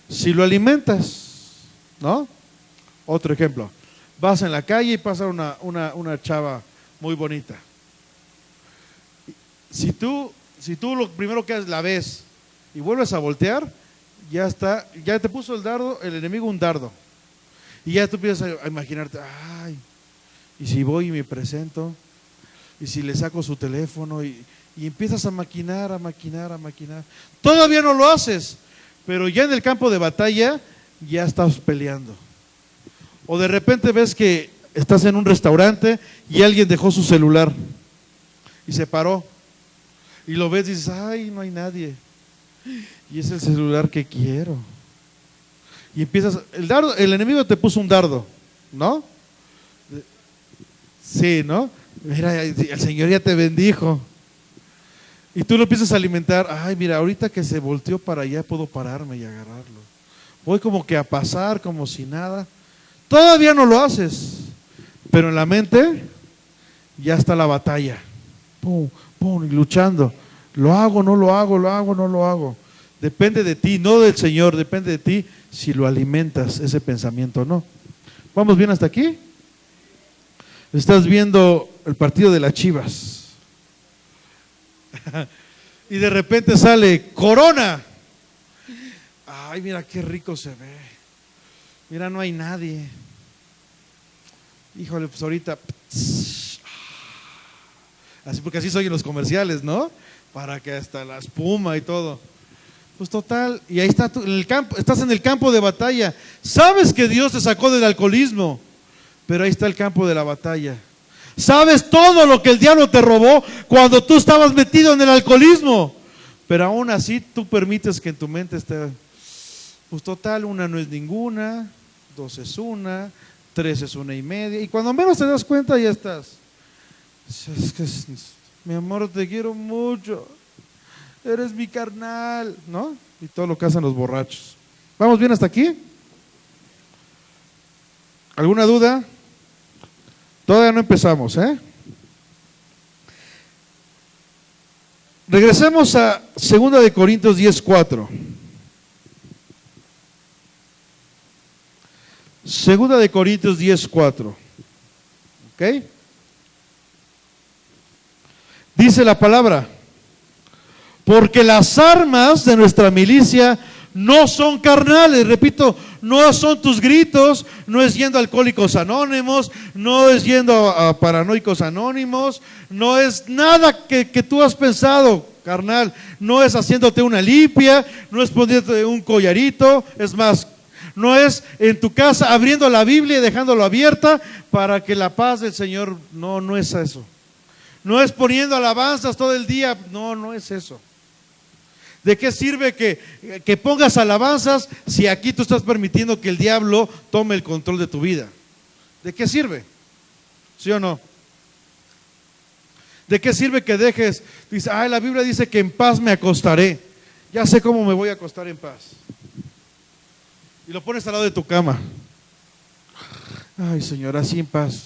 si lo alimentas, ¿no? Otro ejemplo. Vas en la calle y pasa una chava muy bonita. Si tú lo primero que haces, la ves y vuelves a voltear, ya te puso el enemigo un dardo. Y ya tú empiezas a imaginarte, ay, y si voy y me presento, y si le saco su teléfono, y empiezas a maquinar. Todavía no lo haces, pero ya en el campo de batalla ya estás peleando. O de repente ves que estás en un restaurante y alguien dejó su celular y se paró. Y lo ves y dices, ay, no hay nadie. Y es el celular que quiero. Y empiezas, el enemigo te puso un dardo, ¿no? Sí, ¿no? Mira, el Señor ya te bendijo. Y tú lo empiezas a alimentar. Ay, mira, ahorita que se volteó para allá puedo pararme y agarrarlo. Voy como que a pasar como si nada. Todavía no lo haces, pero en la mente ya está la batalla. Pum, pum, y luchando. Lo hago, no lo hago, lo hago, no lo hago. Depende de ti, no del Señor, depende de ti si lo alimentas ese pensamiento o no. ¿Vamos bien hasta aquí? Estás viendo el partido de las Chivas y de repente sale Corona. Ay, mira qué rico se ve. Mira, no hay nadie. Híjole, pues ahorita así, porque así soy en los comerciales, ¿no? Para que hasta la espuma y todo. Pues total, y ahí está tú, en el campo, estás en el campo de batalla. Sabes que Dios te sacó del alcoholismo, pero ahí está el campo de la batalla. Sabes todo lo que el diablo te robó cuando tú estabas metido en el alcoholismo, pero aún así tú permites que en tu mente esté, pues total, una no es ninguna, 2 es una, 3 es 1.5, y cuando menos te das cuenta ya estás. Es que, mi amor, te quiero mucho. eres mi carnal, ¿no? Y todo lo que hacen los borrachos. ¿Vamos bien hasta aquí? ¿Alguna duda? Todavía no empezamos, ¿eh? Regresemos a 2 de Corintios 10:4. 2 de Corintios 10:4. ¿Ok? Dice la palabra: porque las armas de nuestra milicia no son carnales. Repito, no son tus gritos, no es yendo a Alcohólicos Anónimos, no es yendo a Paranoicos Anónimos, no es nada que tú has pensado, carnal. No es haciéndote una limpia, no es poniéndote un collarito, es más, no es en tu casa abriendo la Biblia y dejándolo abierta para que la paz del Señor, no es eso. No es poniendo alabanzas todo el día, no es eso. ¿De qué sirve que pongas alabanzas si aquí tú estás permitiendo que el diablo tome el control de tu vida? ¿De qué sirve? ¿Sí o no? ¿De qué sirve que dejes? Dice, la Biblia dice que en paz me acostaré. Ya sé cómo me voy a acostar en paz. Y lo pones al lado de tu cama. Ay, Señor, así en paz.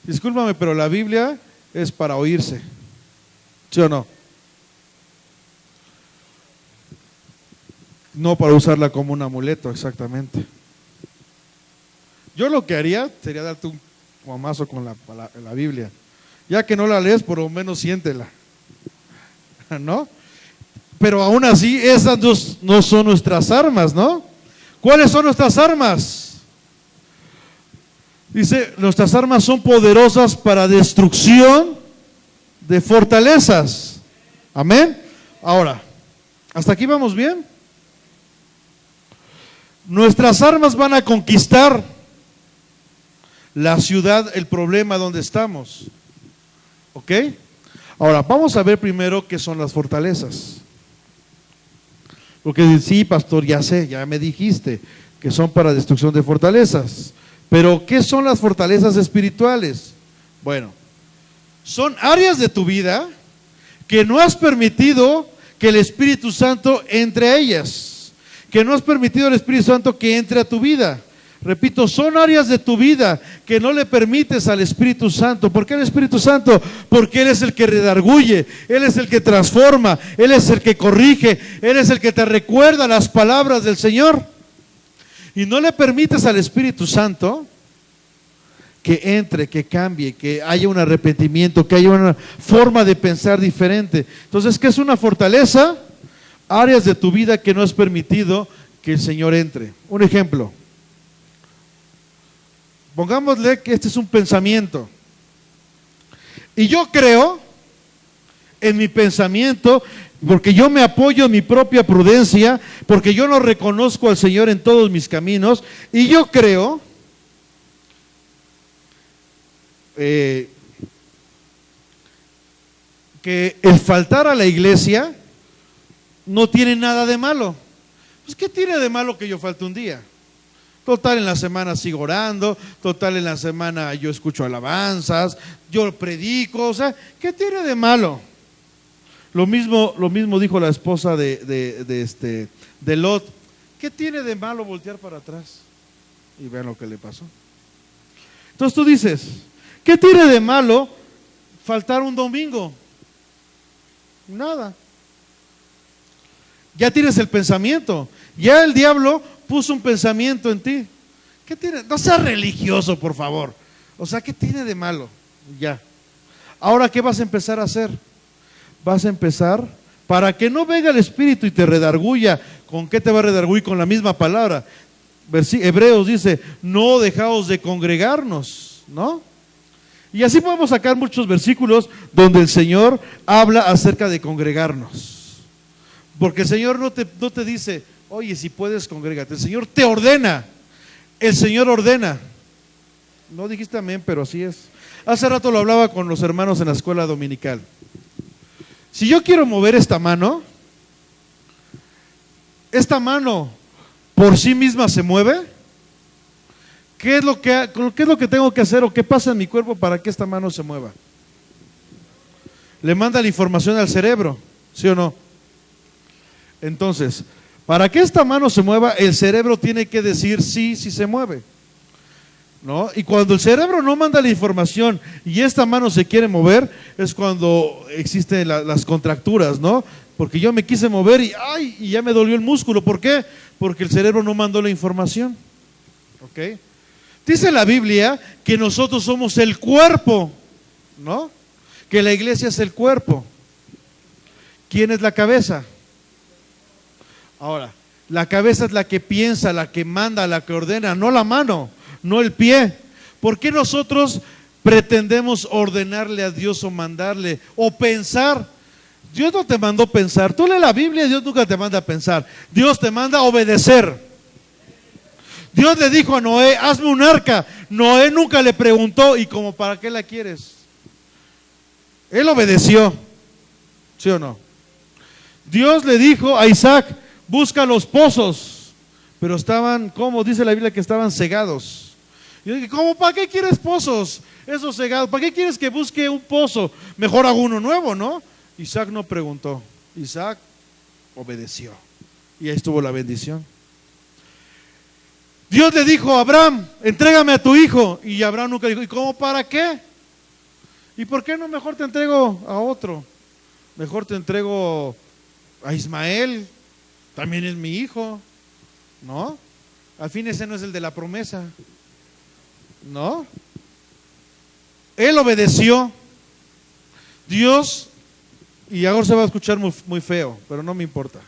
Discúlpame, pero la Biblia es para oírse. ¿Sí o no? No para usarla como un amuleto, exactamente. Yo lo que haría sería darte un guamazo con la Biblia. Ya que no la lees, por lo menos siéntela. ¿No? Pero aún así, esas no son nuestras armas, ¿no? ¿Cuáles son nuestras armas? Dice, nuestras armas son poderosas para destrucción de fortalezas. Amén. Ahora, ¿hasta aquí vamos bien? Nuestras armas van a conquistar la ciudad, el problema donde estamos. ¿Ok? Ahora, vamos a ver primero qué son las fortalezas. Porque sí, pastor, ya sé, ya me dijiste que son para destrucción de fortalezas. Pero, ¿qué son las fortalezas espirituales? Bueno, son áreas de tu vida que no has permitido que el Espíritu Santo entre a ellas. Que no has permitido al Espíritu Santo que entre a tu vida. Repito, son áreas de tu vida que no le permites al Espíritu Santo. ¿Por qué el Espíritu Santo? Porque Él es el que redarguye, Él es el que transforma, Él es el que corrige, Él es el que te recuerda las palabras del Señor. Y no le permites al Espíritu Santo que entre, que cambie, que haya un arrepentimiento, que haya una forma de pensar diferente. Entonces, ¿qué es una fortaleza? Áreas de tu vida que no has permitido que el Señor entre. Un ejemplo. Pongámosle que este es un pensamiento. Y yo creo en mi pensamiento, porque yo me apoyo en mi propia prudencia, porque yo no reconozco al Señor en todos mis caminos, y yo creo que el faltar a la iglesia no tiene nada de malo. Pues, ¿qué tiene de malo que yo falte un día? Total, en la semana sigo orando, total, en la semana yo escucho alabanzas, yo predico, o sea, ¿qué tiene de malo? Lo mismo dijo la esposa de Lot. ¿Qué tiene de malo voltear para atrás? Y vean lo que le pasó. Entonces tú dices, ¿qué tiene de malo faltar un domingo? Nada. Ya tienes el pensamiento. Ya el diablo puso un pensamiento en ti. ¿Qué tiene? No seas religioso, por favor. O sea, ¿qué tiene de malo? Ya. Ahora, ¿qué vas a empezar a hacer? Vas a empezar, para que no venga el Espíritu y te redarguya. ¿Con qué te va a redarguir? Con la misma palabra. Hebreos dice, no dejaos de congregarnos, ¿no? Y así podemos sacar muchos versículos donde el Señor habla acerca de congregarnos. Porque el Señor no te dice, oye, si puedes, congrégate. El Señor te ordena. El Señor ordena. No dijiste amén, pero así es. Hace rato lo hablaba con los hermanos en la escuela dominical. Si yo quiero mover esta mano por sí misma se mueve. ¿Qué es lo que tengo que hacer o qué pasa en mi cuerpo para que esta mano se mueva? Le manda la información al cerebro. ¿Sí o no? Entonces, para que esta mano se mueva, el cerebro tiene que decir sí, sí se mueve, ¿no? Y cuando el cerebro no manda la información y esta mano se quiere mover, es cuando existen las contracturas, ¿no? Porque yo me quise mover y ¡ay! Y ya me dolió el músculo. ¿Por qué? Porque el cerebro no mandó la información. ¿Ok? Dice la Biblia que nosotros somos el cuerpo, ¿no? Que la iglesia es el cuerpo. ¿Quién es la cabeza? Ahora, la cabeza es la que piensa, la que manda, la que ordena, no la mano, no el pie. ¿Por qué nosotros pretendemos ordenarle a Dios o mandarle o pensar? Dios no te mandó pensar. Tú lees la Biblia y Dios nunca te manda a pensar. Dios te manda a obedecer. Dios le dijo a Noé, hazme un arca. Noé nunca le preguntó, ¿y como para qué la quieres? Él obedeció. ¿Sí o no? Dios le dijo a Isaac, busca los pozos. Pero estaban, ¿cómo dice la Biblia? Que estaban cegados. Yo dije, ¿cómo? ¿Para qué quieres pozos? Esos cegados. ¿Para qué quieres que busque un pozo? Mejor hago uno nuevo, ¿no? Isaac no preguntó. Isaac obedeció. Y ahí estuvo la bendición. Dios le dijo a Abraham, entrégame a tu hijo. Y Abraham nunca dijo, ¿y cómo para qué? ¿Y por qué no mejor te entrego a otro? Mejor te entrego a Ismael, también es mi hijo, ¿no? Al fin ese no es el de la promesa, ¿no? Él obedeció. Dios, y ahora se va a escuchar muy feo, pero no me importa.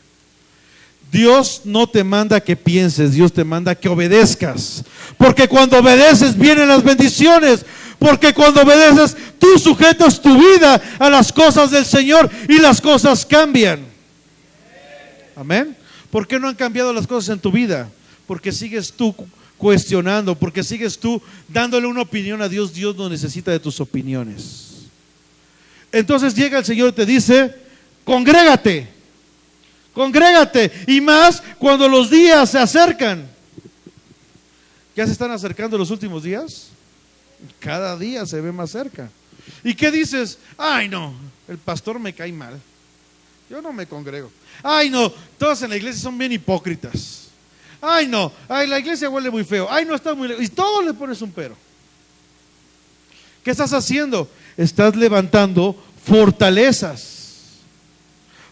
Dios no te manda que pienses, Dios te manda que obedezcas. Porque cuando obedeces vienen las bendiciones. Porque cuando obedeces, tú sujetas tu vida a las cosas del Señor y las cosas cambian. Amén. ¿Por qué no han cambiado las cosas en tu vida? Porque sigues tú cuestionando, porque sigues tú dándole una opinión a Dios. Dios no necesita de tus opiniones. Entonces llega el Señor y te dice, congrégate, congrégate. Y más cuando los días se acercan. ¿Ya se están acercando los últimos días? Cada día se ve más cerca. ¿Y qué dices? Ay no, el pastor me cae mal, yo no me congrego. Ay no, todos en la iglesia son bien hipócritas. Ay no, ay la iglesia huele muy feo. Ay no, está muy lejos. Y todo le pones un pero. ¿Qué estás haciendo? Estás levantando fortalezas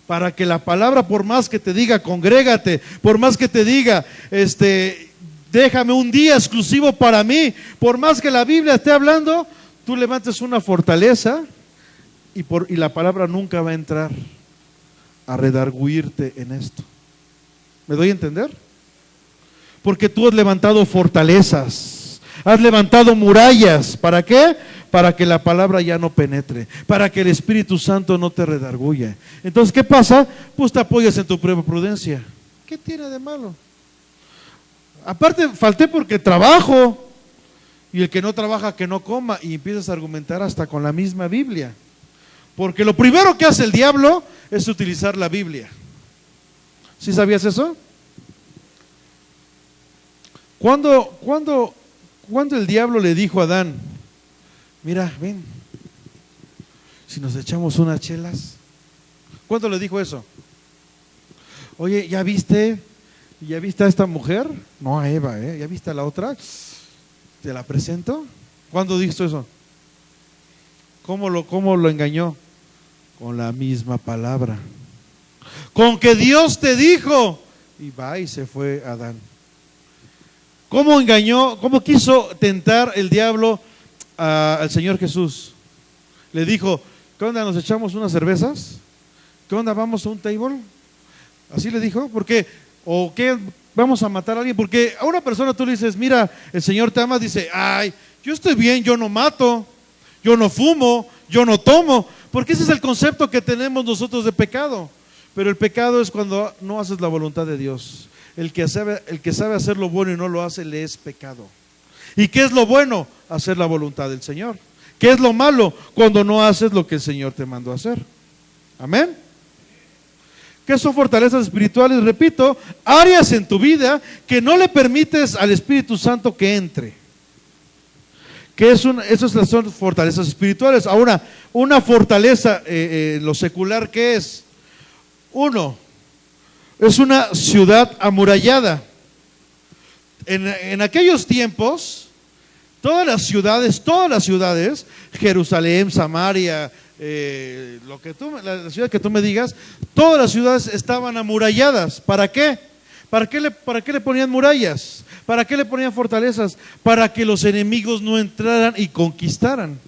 para que la palabra, por más que te diga congrégate, por más que te diga déjame un día exclusivo para mí, por más que la Biblia esté hablando, tú levantes una fortaleza y la palabra nunca va a entrar a redarguirte en esto. ¿Me doy a entender? Porque tú has levantado fortalezas, has levantado murallas. ¿Para qué? Para que la palabra ya no penetre, para que el Espíritu Santo no te redarguya. Entonces, ¿qué pasa? Pues te apoyas en tu propia prudencia. ¿Qué tiene de malo? Aparte, falté porque trabajo, y el que no trabaja que no coma, y empiezas a argumentar hasta con la misma Biblia. Porque lo primero que hace el diablo es utilizar la Biblia. ¿Sí sabías eso? ¿Cuándo el diablo le dijo a Adán, mira, ven, si nos echamos unas chelas? ¿Cuándo le dijo eso? Oye, ¿ya viste a esta mujer? No, a Eva, ¿ya viste a la otra? ¿Te la presento? ¿Cuándo dijo eso? ¿Cómo lo engañó? Con la misma palabra. Con que Dios te dijo. Y va y se fue Adán. ¿Cómo engañó? ¿Cómo quiso tentar el diablo al Señor Jesús? Le dijo, ¿qué onda? ¿Nos echamos unas cervezas? ¿Qué onda? ¿Vamos a un table? Así le dijo. ¿Por qué? ¿O qué? ¿Vamos a matar a alguien? Porque a una persona tú le dices, mira, el Señor te ama, dice, ay, yo estoy bien, yo no mato, yo no fumo, yo no tomo, porque ese es el concepto que tenemos nosotros de pecado. Pero el pecado es cuando no haces la voluntad de Dios. El que sabe hacer lo bueno y no lo hace, le es pecado. ¿Y qué es lo bueno? Hacer la voluntad del Señor. ¿Qué es lo malo? Cuando no haces lo que el Señor te mandó a hacer. Amén. ¿Qué son fortalezas espirituales? Repito, áreas en tu vida que no le permites al Espíritu Santo que entre. Esas son fortalezas espirituales. Ahora, una fortaleza, lo secular, ¿qué es? Uno, es una ciudad amurallada. En aquellos tiempos, todas las ciudades, Jerusalén, Samaria, la ciudad que tú me digas, todas las ciudades estaban amuralladas. ¿Para qué? ¿Para qué le ponían murallas? ¿Para qué le ponían fortalezas? Para que los enemigos no entraran y conquistaran.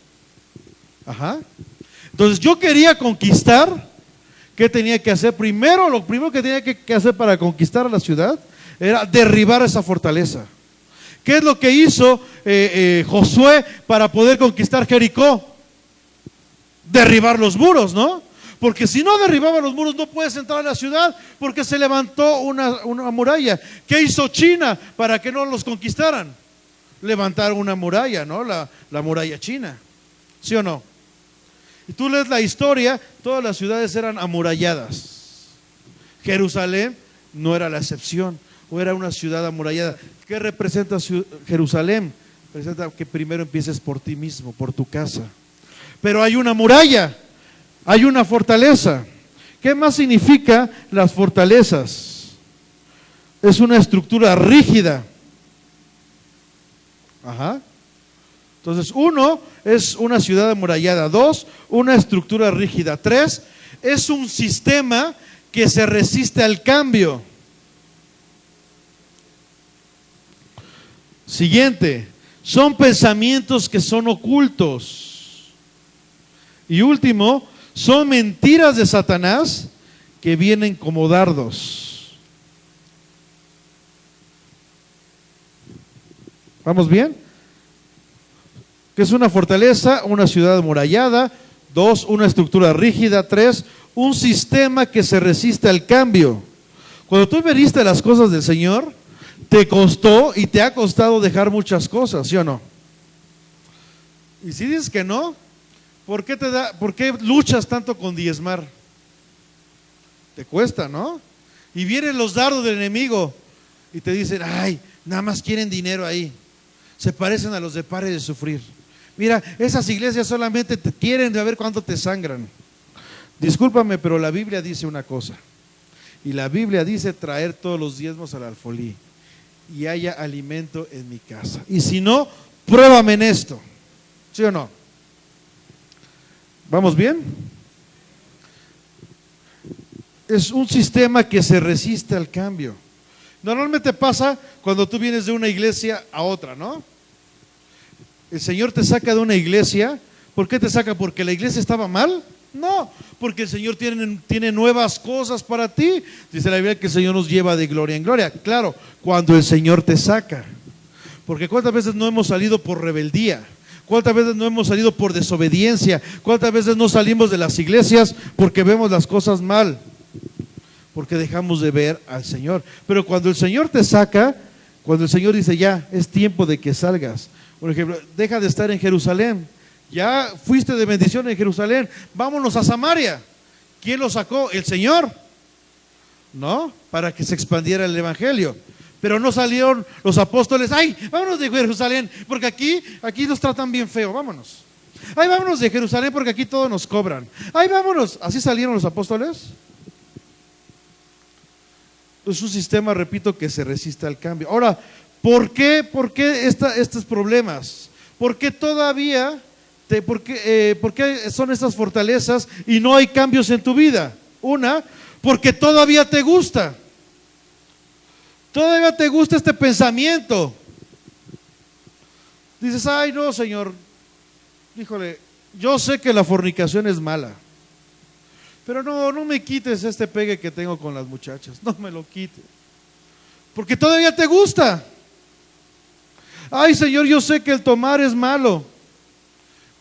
Ajá. Entonces yo quería conquistar. ¿Qué tenía que hacer? Primero, lo primero que tenía que hacer para conquistar a la ciudad era derribar esa fortaleza. ¿Qué es lo que hizo Josué para poder conquistar Jericó? Derribar los muros, ¿no? Porque si no derribaba los muros no puedes entrar a la ciudad porque se levantó una muralla. ¿Qué hizo China para que no los conquistaran? Levantaron una muralla, ¿no? La muralla china, ¿sí o no? Y tú lees la historia, todas las ciudades eran amuralladas. Jerusalén no era la excepción, o era una ciudad amurallada. ¿Qué representa Jerusalén? Representa que primero empieces por ti mismo, por tu casa. Pero hay una muralla, hay una fortaleza. ¿Qué más significa las fortalezas? Es una estructura rígida. Ajá. Entonces, 1, es una ciudad amurallada. 2, una estructura rígida. 3, es un sistema que se resiste al cambio. Siguiente, son pensamientos que son ocultos. Y último, son mentiras de Satanás que vienen como dardos. ¿Vamos bien? Que es una fortaleza, una ciudad amurallada. 2, una estructura rígida. 3, un sistema que se resiste al cambio. Cuando tú veniste las cosas del Señor, te costó y te ha costado dejar muchas cosas, ¿sí o no? Y si dices que no, ¿por qué luchas tanto con diezmar? Te cuesta, ¿no? Y vienen los dardos del enemigo y te dicen, ay, nada más quieren dinero ahí. Se parecen a los de Pare de Sufrir. Mira, esas iglesias solamente te quieren ver cuánto te sangran. Discúlpame, pero la Biblia dice una cosa. Y la Biblia dice traer todos los diezmos al alfolí y haya alimento en mi casa. Y si no, pruébame en esto. ¿Sí o no? ¿Vamos bien? Es un sistema que se resiste al cambio. Normalmente pasa cuando tú vienes de una iglesia a otra, ¿no? El Señor te saca de una iglesia. ¿Por qué te saca? ¿Porque la iglesia estaba mal? No, porque el Señor tiene nuevas cosas para ti. Dice la Biblia que el Señor nos lleva de gloria en gloria. Claro, cuando el Señor te saca. Porque cuántas veces no hemos salido por rebeldía, cuántas veces no hemos salido por desobediencia, cuántas veces no salimos de las iglesias porque vemos las cosas mal, porque dejamos de ver al Señor. Pero cuando el Señor te saca, cuando el Señor dice ya, es tiempo de que salgas. Por ejemplo, deja de estar en Jerusalén. Ya fuiste de bendición en Jerusalén, vámonos a Samaria. ¿Quién lo sacó? El Señor, ¿no? Para que se expandiera el evangelio. Pero no salieron los apóstoles, ay, vámonos de Jerusalén, porque aquí nos tratan bien feo, vámonos. Ay, vámonos de Jerusalén porque aquí todos nos cobran. Ay, vámonos. ¿Así salieron los apóstoles? Es un sistema, repito, que se resiste al cambio. Ahora, ¿por qué estos problemas? ¿Por qué todavía, por qué son estas fortalezas y no hay cambios en tu vida? Una, porque todavía te gusta. Todavía te gusta este pensamiento. Dices, ay no, Señor, híjole, yo sé que la fornicación es mala, pero no me quites este pegue que tengo con las muchachas, no me lo quites, porque todavía te gusta. Ay, Señor, yo sé que el tomar es malo.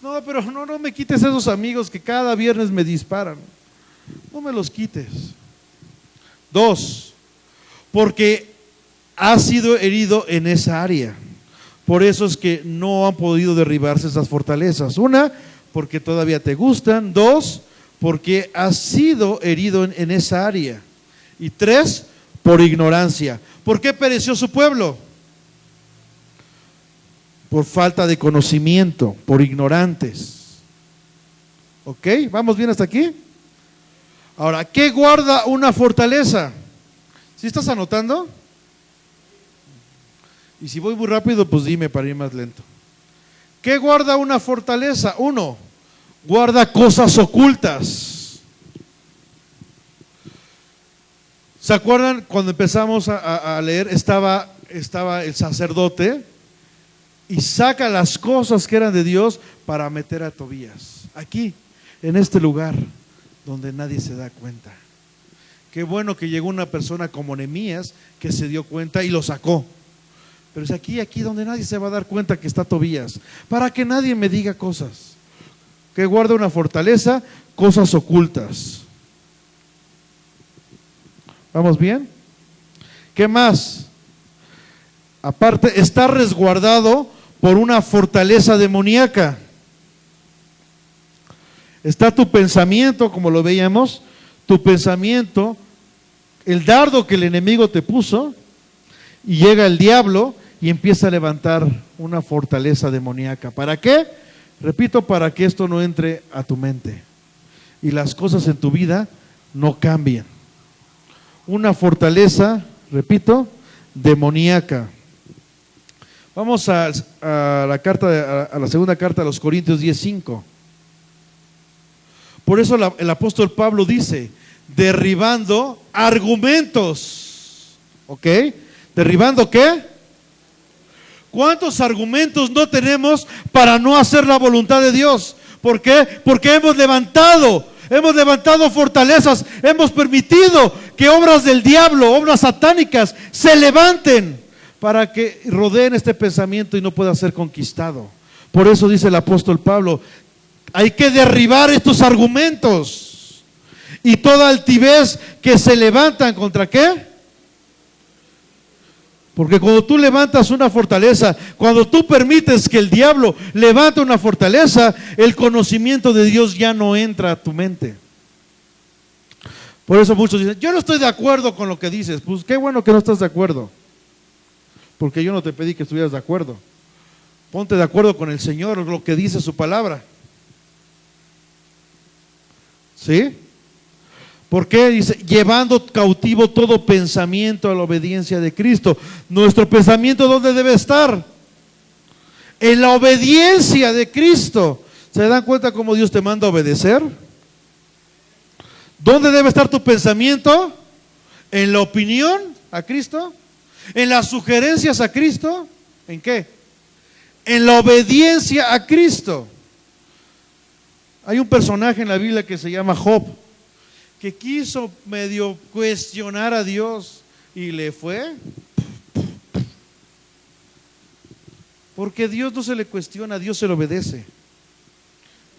No, pero no me quites esos amigos que cada viernes me disparan. No me los quites. 2, porque has sido herido en esa área. Por eso es que no han podido derribarse esas fortalezas. 1, porque todavía te gustan. 2, porque has sido herido en esa área. Y 3, por ignorancia. ¿Por qué pereció su pueblo? Por falta de conocimiento, por ignorantes. ¿Ok? ¿Vamos bien hasta aquí? Ahora, ¿qué guarda una fortaleza? ¿Sí estás anotando? Y si voy muy rápido, pues dime para ir más lento. ¿Qué guarda una fortaleza? Uno, guarda cosas ocultas. ¿Se acuerdan cuando empezamos a leer? Estaba el sacerdote y saca las cosas que eran de Dios para meter a Tobías. Aquí, en este lugar, donde nadie se da cuenta. Qué bueno que llegó una persona como Nehemías que se dio cuenta y lo sacó. Pero es aquí donde nadie se va a dar cuenta que está Tobías, para que nadie me diga cosas. Que guarda una fortaleza, cosas ocultas. ¿Vamos bien? ¿Qué más? Aparte, está resguardado por una fortaleza demoníaca. Está tu pensamiento, como lo veíamos, tu pensamiento, el dardo que el enemigo te puso, y llega el diablo y empieza a levantar una fortaleza demoníaca. ¿Para qué? Repito, para que esto no entre a tu mente y las cosas en tu vida no cambien. Una fortaleza, repito, demoníaca. Vamos a la segunda carta a los Corintios 10:5. Por eso el apóstol Pablo dice, derribando argumentos. ¿Ok? ¿Derribando qué? ¿Cuántos argumentos no tenemos para no hacer la voluntad de Dios? ¿Por qué? Porque hemos levantado fortalezas, hemos permitido que obras del diablo, obras satánicas, se levanten para que rodeen este pensamiento y no pueda ser conquistado. Por eso dice el apóstol Pablo, hay que derribar estos argumentos y toda altivez que se levantan contra ¿qué? Porque cuando tú levantas una fortaleza, cuando tú permites que el diablo levante una fortaleza, el conocimiento de Dios ya no entra a tu mente. Por eso muchos dicen, yo no estoy de acuerdo con lo que dices. Pues qué bueno que no estás de acuerdo, porque yo no te pedí que estuvieras de acuerdo. Ponte de acuerdo con el Señor, lo que dice su palabra. ¿Sí? ¿Por qué? Dice, llevando cautivo todo pensamiento a la obediencia de Cristo. Nuestro pensamiento, ¿dónde debe estar? En la obediencia de Cristo. ¿Se dan cuenta cómo Dios te manda a obedecer? ¿Dónde debe estar tu pensamiento? ¿En la opinión a Cristo? ¿En las sugerencias a Cristo? ¿En qué? En la obediencia a Cristo. Hay un personaje en la Biblia que se llama Job, que quiso medio cuestionar a Dios y le fue. Porque Dios no se le cuestiona, Dios se le obedece.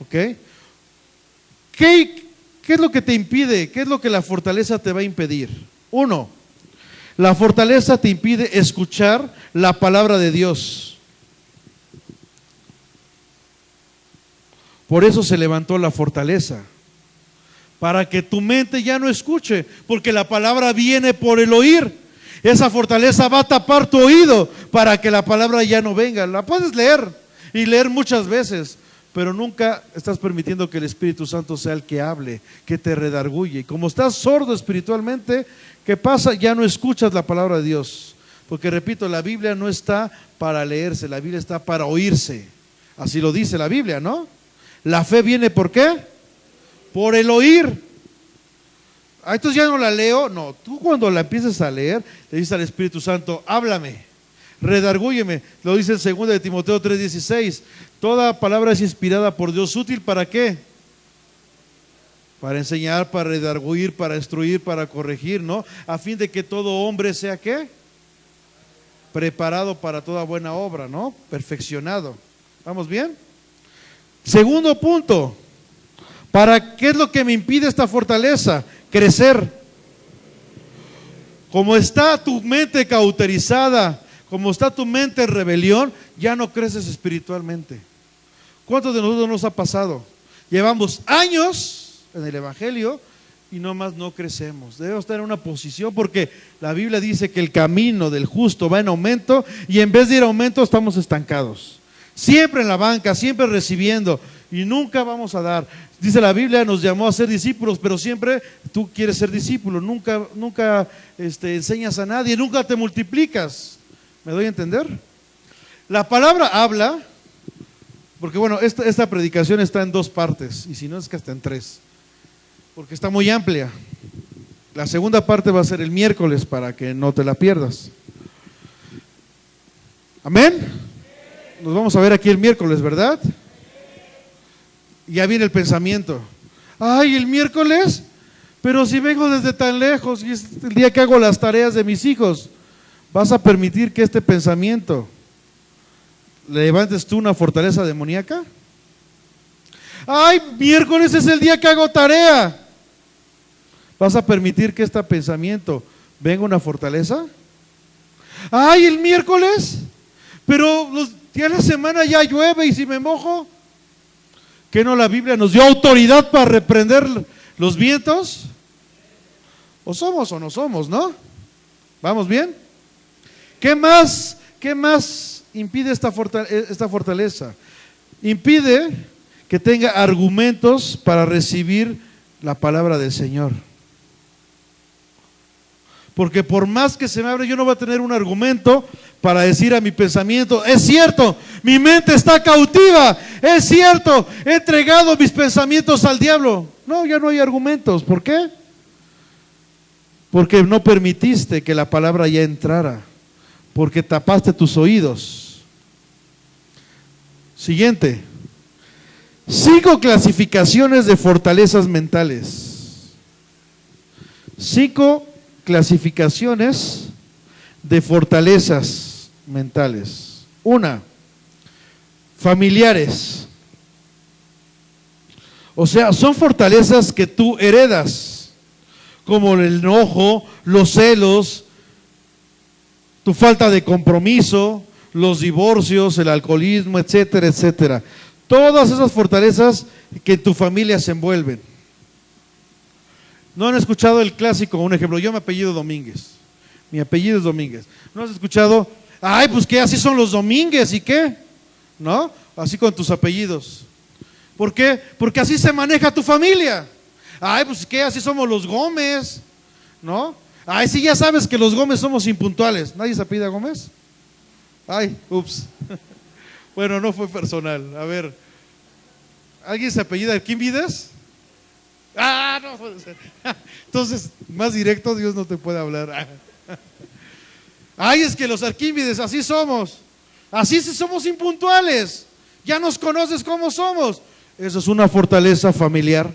¿Ok? ¿Qué es lo que te impide? ¿Qué es lo que la fortaleza te va a impedir? Uno, la fortaleza te impide escuchar la palabra de Dios. Por eso se levantó la fortaleza, para que tu mente ya no escuche, porque la palabra viene por el oír. Esa fortaleza va a tapar tu oído para que la palabra ya no venga. La puedes leer y leer muchas veces, pero nunca estás permitiendo que el Espíritu Santo sea el que hable, que te redarguye. Y como estás sordo espiritualmente, ¿qué pasa? Ya no escuchas la palabra de Dios. Porque repito, la Biblia no está para leerse, la Biblia está para oírse. Así lo dice la Biblia, ¿no? La fe viene ¿por qué? Por el oír. Entonces ya no la leo. No, tú cuando la empieces a leer, le dices al Espíritu Santo, háblame, redargúyeme. Lo dice en 2 de Timoteo 3:16. Toda palabra es inspirada por Dios, útil ¿para qué? Para enseñar, para redarguir, para instruir, para corregir, ¿no? A fin de que todo hombre sea ¿qué? Preparado para toda buena obra, ¿no? Perfeccionado. ¿Vamos bien? Segundo punto. ¿Para qué es lo que me impide esta fortaleza? Crecer. Como está tu mente cauterizada, como está tu mente en rebelión, ya no creces espiritualmente. ¿Cuántos de nosotros nos ha pasado? Llevamos años en el Evangelio y nomás no crecemos. Debemos estar en una posición, porque la Biblia dice que el camino del justo va en aumento, y en vez de ir a aumento estamos estancados. Siempre en la banca, siempre recibiendo. y nunca vamos a dar. Dice la Biblia, nos llamó a ser discípulos, pero siempre tú quieres ser discípulo, nunca enseñas a nadie, nunca te multiplicas. ¿Me doy a entender? La palabra habla, porque bueno, esta predicación está en 2 partes, y si no es que hasta en 3, porque está muy amplia. La segunda parte va a ser el miércoles para que no te la pierdas. Amén. Nos vamos a ver aquí el miércoles, ¿verdad? Ya viene el pensamiento. Ay, el miércoles, pero si vengo desde tan lejos y es el día que hago las tareas de mis hijos, ¿vas a permitir que este pensamiento le levantes tú una fortaleza demoníaca? Ay, miércoles es el día que hago tarea. ¿Vas a permitir que este pensamiento venga una fortaleza? Ay, el miércoles, pero ya la semana ya llueve y si me mojo. ¿Qué no la Biblia nos dio autoridad para reprender los vientos? O somos o no somos, ¿no? ¿Vamos bien? ¿Qué más impide esta fortaleza? Impide que tenga argumentos para recibir la palabra del Señor. Porque por más que se me abre, yo no voy a tener un argumento para decir a mi pensamiento, es cierto, mi mente está cautiva, es cierto, he entregado mis pensamientos al diablo. No, ya no hay argumentos. ¿Por qué? Porque no permitiste que la palabra ya entrara, porque tapaste tus oídos. Siguiente. 5 clasificaciones de fortalezas mentales. 5 clasificaciones de fortalezas mentales. 1, familiares. O sea, son fortalezas que tú heredas, como el enojo, los celos, tu falta de compromiso, los divorcios, el alcoholismo, etcétera, etcétera. Todas esas fortalezas que en tu familia se envuelven. ¿No han escuchado el clásico? Un ejemplo, yo me apellido Domínguez. Mi apellido es Domínguez. ¿No has escuchado? Ay, pues que así son los Domínguez, ¿y qué? ¿No? Así con tus apellidos. ¿Por qué? Porque así se maneja tu familia. Ay, pues que así somos los Gómez, ¿no? Ay, sí, ya sabes que los Gómez somos impuntuales. ¿Nadie se apellida Gómez? Ay, ups. Bueno, no fue personal. A ver, ¿alguien se apellida Arquímedes? Ah, no puede ser. Entonces, más directo, Dios no te puede hablar. Ay, es que los Arquímedes, así somos. Así sí somos impuntuales. Ya nos conoces cómo somos. Eso es una fortaleza familiar.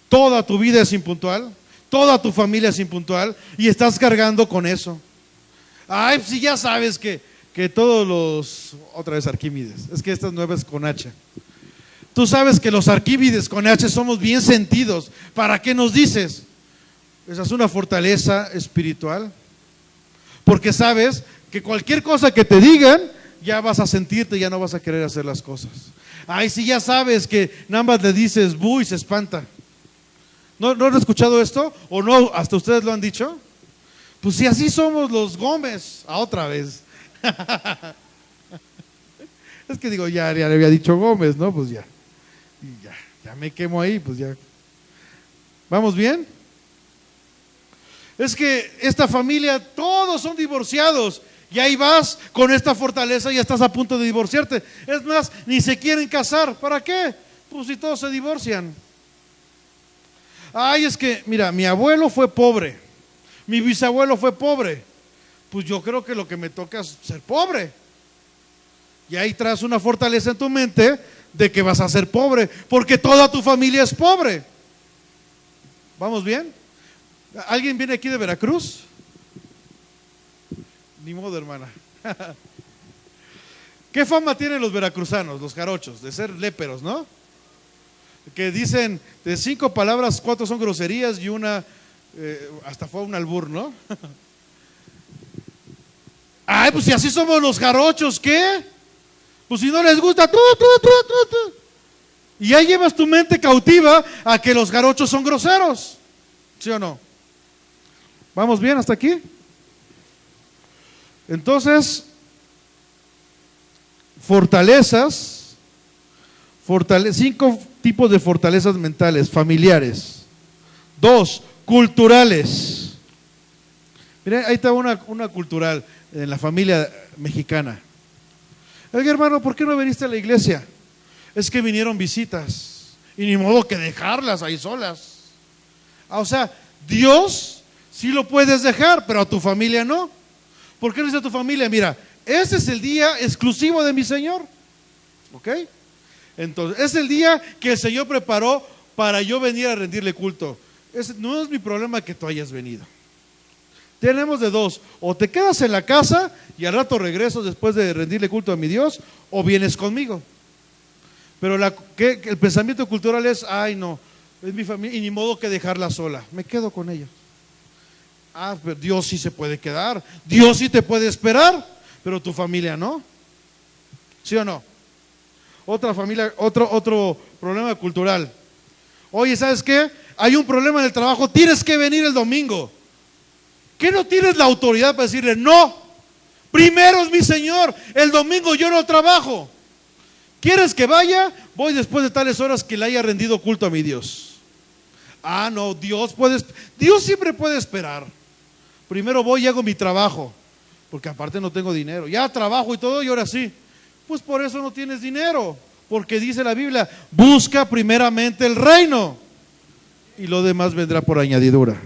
Toda tu vida es impuntual. Toda tu familia es impuntual. Y estás cargando con eso. Ay, si ya sabes que todos los... Otra vez Arquímedes. Es que esta nueva es con H. Tú sabes que los Arquímedes con H somos bien sentidos. ¿Para qué nos dices? Esa es una fortaleza espiritual. Porque sabes que cualquier cosa que te digan, ya vas a sentirte, ya no vas a querer hacer las cosas. Ay, si ya sabes que nada más le dices bu y se espanta. ¿No han escuchado esto? ¿O no? ¿Hasta ustedes lo han dicho? Pues si así somos los Gómez. Otra vez. Es que digo, ya le había dicho Gómez, ¿no? Pues ya. Y ya me quemo ahí, pues ya. ¿Vamos bien? Es que esta familia, todos son divorciados. Y ahí vas con esta fortaleza y estás a punto de divorciarte. Es más, ni se quieren casar. ¿Para qué? Pues si todos se divorcian. Ay, es que, mira, mi abuelo fue pobre. Mi bisabuelo fue pobre. Pues yo creo que lo que me toca es ser pobre. Y ahí traes una fortaleza en tu mente de que vas a ser pobre, porque toda tu familia es pobre. ¿Vamos bien? ¿Alguien viene aquí de Veracruz? Ni modo, hermana. ¿Qué fama tienen los veracruzanos, los jarochos? De ser léperos, ¿no? Que dicen de 5 palabras, 4 son groserías y una hasta fue un albur, ¿no? Ay, pues si así somos los jarochos, ¿qué? Pues si no les gusta, tú. Y ya llevas tu mente cautiva a que los jarochos son groseros. ¿Sí o no? ¿Vamos bien hasta aquí? Entonces, fortalezas 5 tipos de fortalezas mentales, familiares. 2, culturales. Miren, ahí está una cultural en la familia mexicana. Oiga, hermano, ¿por qué no viniste a la iglesia? Es que vinieron visitas y ni modo que dejarlas ahí solas. O sea, Dios sí lo puedes dejar, pero a tu familia no. ¿Por qué no dice a tu familia? Mira, ese es el día exclusivo de mi Señor. ¿Ok? Entonces, es el día que el Señor preparó para yo venir a rendirle culto. No es mi problema que tú hayas venido. Tenemos de dos: o te quedas en la casa y al rato regreso después de rendirle culto a mi Dios, o vienes conmigo. Pero el pensamiento cultural es: ay, no, es mi familia y ni modo que dejarla sola, me quedo con ella. Pero Dios sí se puede quedar, Dios sí te puede esperar, pero tu familia no. ¿Sí o no? Otra familia, otro problema cultural. Oye, ¿sabes qué? Hay un problema en el trabajo, tienes que venir el domingo. ¿Qué no tienes la autoridad para decirle no? Primero es mi Señor, el domingo yo no trabajo. ¿Quieres que vaya? Voy después de tales horas que le haya rendido culto a mi Dios. No, Dios siempre puede esperar. Primero voy y hago mi trabajo, porque aparte no tengo dinero. Ya trabajo y todo y ahora sí. Pues por eso no tienes dinero, porque dice la Biblia: busca primeramente el reino y lo demás vendrá por añadidura.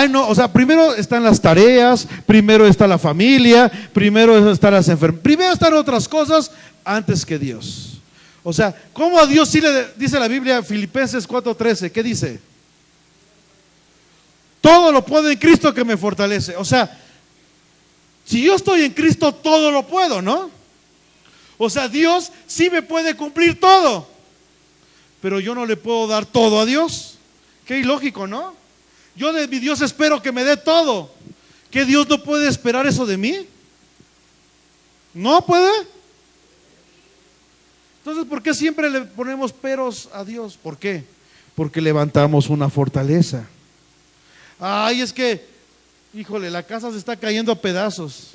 No, o sea, primero están las tareas, primero está la familia, primero están las enfermedades, primero están otras cosas antes que Dios. O sea, ¿cómo a Dios sí le dice la Biblia, Filipenses 4:13? ¿Qué dice? Todo lo puedo en Cristo que me fortalece. O sea, si yo estoy en Cristo, todo lo puedo, ¿no? O sea, Dios sí me puede cumplir todo, pero yo no le puedo dar todo a Dios. Qué ilógico, ¿no? Yo de mi Dios espero que me dé todo. ¿Qué Dios no puede esperar eso de mí? ¿No puede? Entonces, ¿por qué siempre le ponemos peros a Dios? ¿Por qué? Porque levantamos una fortaleza. Es que, híjole, la casa se está cayendo a pedazos.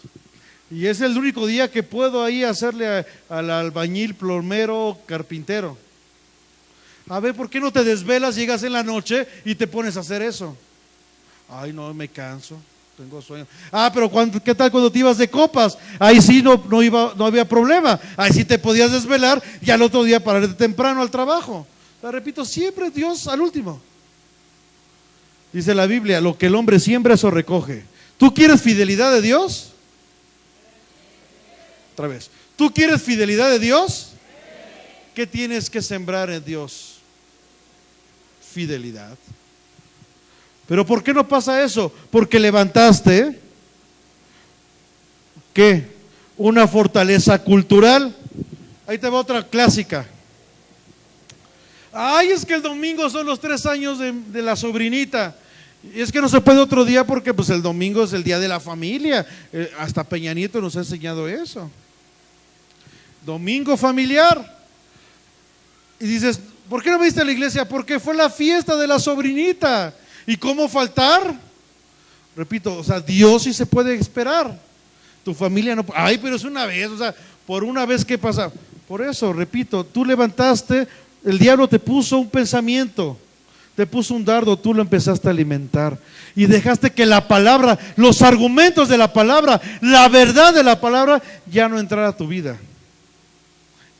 Y es el único día que puedo ahí hacerle al albañil, plomero, carpintero. A ver, ¿por qué no te desvelas, llegas en la noche y te pones a hacer eso? No, me canso, tengo sueño. Pero ¿qué tal cuando te ibas de copas? Ahí sí no había problema. Ahí sí te podías desvelar y al otro día pararte temprano al trabajo. Te repito, siempre Dios al último. Dice la Biblia: lo que el hombre siembra, eso recoge. ¿Tú quieres fidelidad de Dios? Otra vez. ¿Tú quieres fidelidad de Dios? ¿Qué tienes que sembrar en Dios? Fidelidad. ¿Pero por qué no pasa eso? Porque levantaste, ¿qué? Una fortaleza cultural. Ahí te va otra clásica. Es que el domingo son los 3 años de la sobrinita. Y es que no se puede otro día porque pues el domingo es el día de la familia. Hasta Peña Nieto nos ha enseñado eso. Domingo familiar. Y dices: ¿por qué no viniste a la iglesia? Porque fue la fiesta de la sobrinita. ¿Y cómo faltar? Repito, o sea, Dios sí se puede esperar. Tu familia no. Pero es una vez, o sea, por una vez, ¿qué pasa? Por eso, repito, tú levantaste, el diablo te puso un pensamiento, te puso un dardo, tú lo empezaste a alimentar y dejaste que la palabra, los argumentos de la palabra, la verdad de la palabra ya no entrara a tu vida.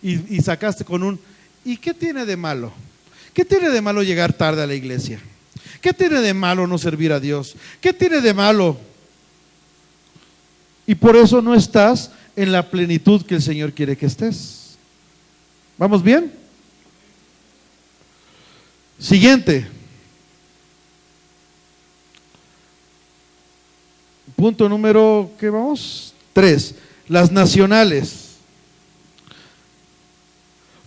Y sacaste con un: ¿y qué tiene de malo? ¿Qué tiene de malo llegar tarde a la iglesia? ¿Qué tiene de malo no servir a Dios? ¿Qué tiene de malo? Y por eso no estás en la plenitud que el Señor quiere que estés. ¿Vamos bien? Siguiente. Punto número, ¿qué vamos? 3. Las nacionales.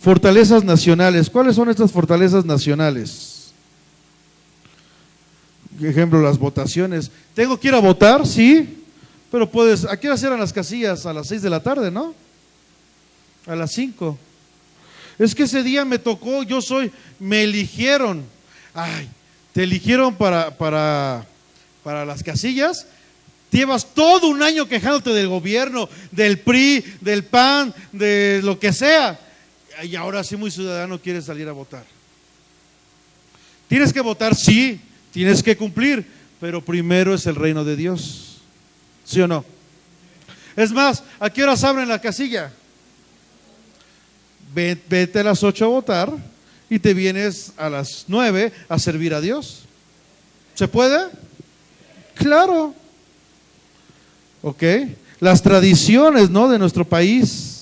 Fortalezas nacionales. ¿Cuáles son estas fortalezas nacionales? Ejemplo, las votaciones. ¿Tengo que ir a votar? Sí, pero ¿a qué hora cierran las casillas? A las 6 de la tarde, ¿no? A las 5. Es que ese día me tocó, me eligieron. Te eligieron para las casillas. Llevas todo un año quejándote del gobierno, del PRI, del PAN, de lo que sea. y ahora sí muy ciudadano quiere salir a votar. Tienes que votar, sí, tienes que cumplir, pero primero es el reino de Dios. ¿Sí o no? Es más, ¿a qué horas abren la casilla? Vete a las 8 a votar y te vienes a las 9 a servir a Dios. ¿Se puede? Claro. Ok. Las tradiciones, ¿no?, de nuestro país.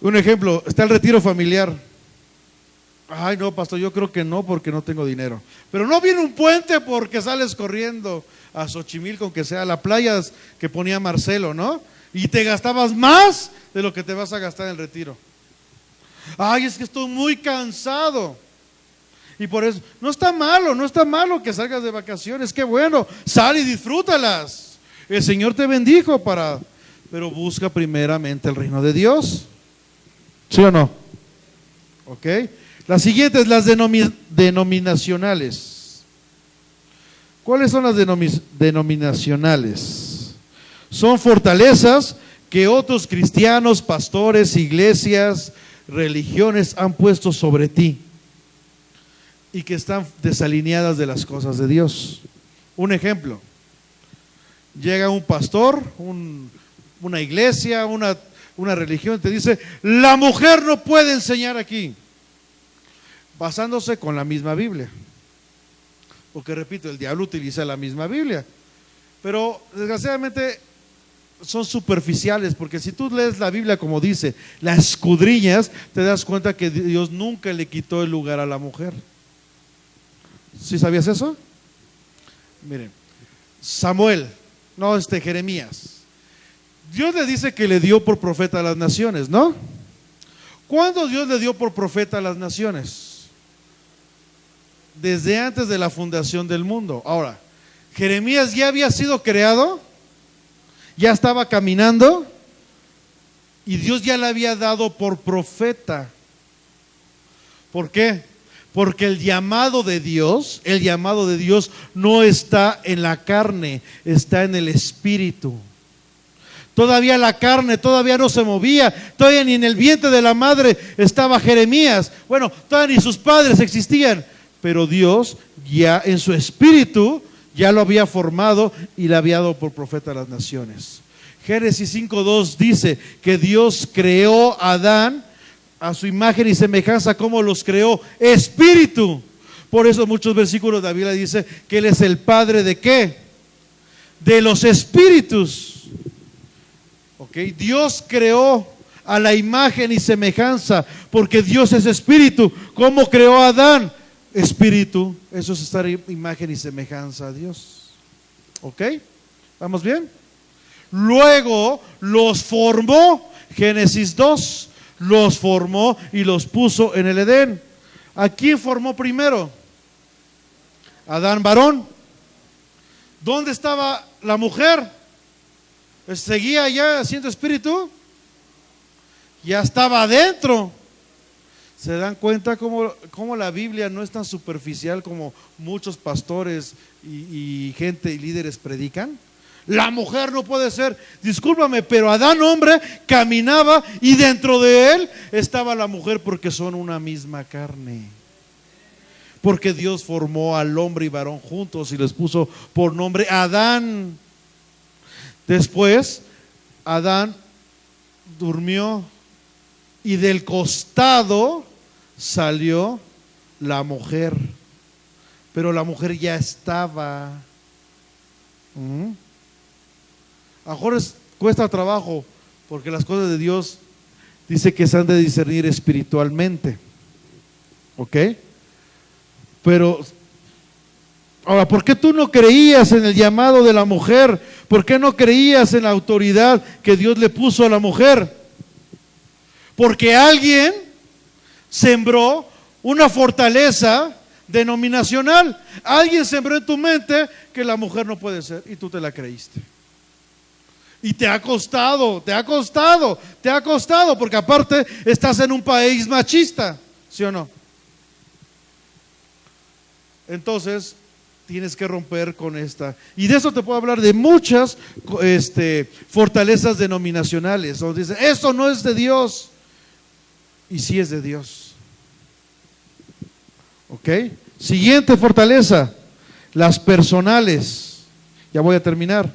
Un ejemplo, está el retiro familiar. Ay, no, pastor, yo creo que no, porque no tengo dinero. Pero no viene un puente porque sales corriendo a Xochimilco, aunque sea la playa que ponía Marcelo, ¿no? Y te gastabas más de lo que te vas a gastar en el retiro. Ay, es que estoy muy cansado. Y por eso, no está malo que salgas de vacaciones, qué bueno, sal y disfrútalas. El Señor te bendijo pero busca primeramente el reino de Dios. ¿Sí o no? Ok. La siguiente es las denominacionales. ¿Cuáles son las denominacionales? Son fortalezas que otros cristianos, pastores, iglesias, religiones han puesto sobre ti y que están desalineadas de las cosas de Dios. Un ejemplo, llega un pastor, una iglesia, una religión, y te dice, la mujer no puede enseñar aquí, basándose con la misma Biblia. Porque repito, el diablo utiliza la misma Biblia, pero desgraciadamente son superficiales, porque si tú lees la Biblia como dice, la escudriñas, te das cuenta que Dios nunca le quitó el lugar a la mujer. ¿Sí sabías eso? Miren, Jeremías. Dios le dice que le dio por profeta a las naciones, ¿no? ¿Cuándo Dios le dio por profeta a las naciones? Desde antes de la fundación del mundo. Ahora, Jeremías ya había sido creado, ya estaba caminando y Dios ya le había dado por profeta. ¿Por qué? Porque el llamado de Dios no está en la carne, está en el espíritu. Todavía la carne todavía no se movía, todavía ni en el vientre de la madre estaba Jeremías. Bueno, todavía ni sus padres existían, pero Dios ya en su espíritu ya lo había formado y le había dado por profeta a las naciones. Génesis 5:2 dice que Dios creó a Adán a su imagen y semejanza. ¿Cómo los creó? Espíritu. Por eso muchos versículos de la Biblia dice que Él es el Padre ¿de qué? De los espíritus. Ok, Dios creó a la imagen y semejanza, porque Dios es espíritu. ¿Cómo creó a Adán? Espíritu. Eso es estar en imagen y semejanza a Dios. ¿Ok? ¿Vamos bien? Luego los formó, Génesis 2. Los formó y los puso en el Edén. ¿A quién formó primero? Adán varón. ¿Dónde estaba la mujer? ¿Seguía ya siendo espíritu? Ya estaba adentro. ¿Se dan cuenta cómo la Biblia no es tan superficial como muchos pastores y gente y líderes predican? La mujer no puede ser, discúlpame, pero Adán hombre caminaba y dentro de él estaba la mujer, porque son una misma carne. Porque Dios formó al hombre y varón juntos y les puso por nombre Adán. Después Adán durmió y del costado salió la mujer, pero la mujer ya estaba. A lo mejor cuesta trabajo, porque las cosas de Dios dice que se han de discernir espiritualmente. ¿Ok? Pero ahora, ¿por qué tú no creías en el llamado de la mujer? ¿Por qué no creías en la autoridad que Dios le puso a la mujer? Porque alguien sembró una fortaleza denominacional. Alguien sembró en tu mente que la mujer no puede ser y tú te la creíste. Y te ha costado, porque aparte estás en un país machista, ¿sí o no? Entonces, tienes que romper con esta. Y de eso te puedo hablar de muchas fortalezas denominacionales, donde dicen, esto no es de Dios, y sí es de Dios. ¿Ok? Siguiente fortaleza, las personales. Ya voy a terminar.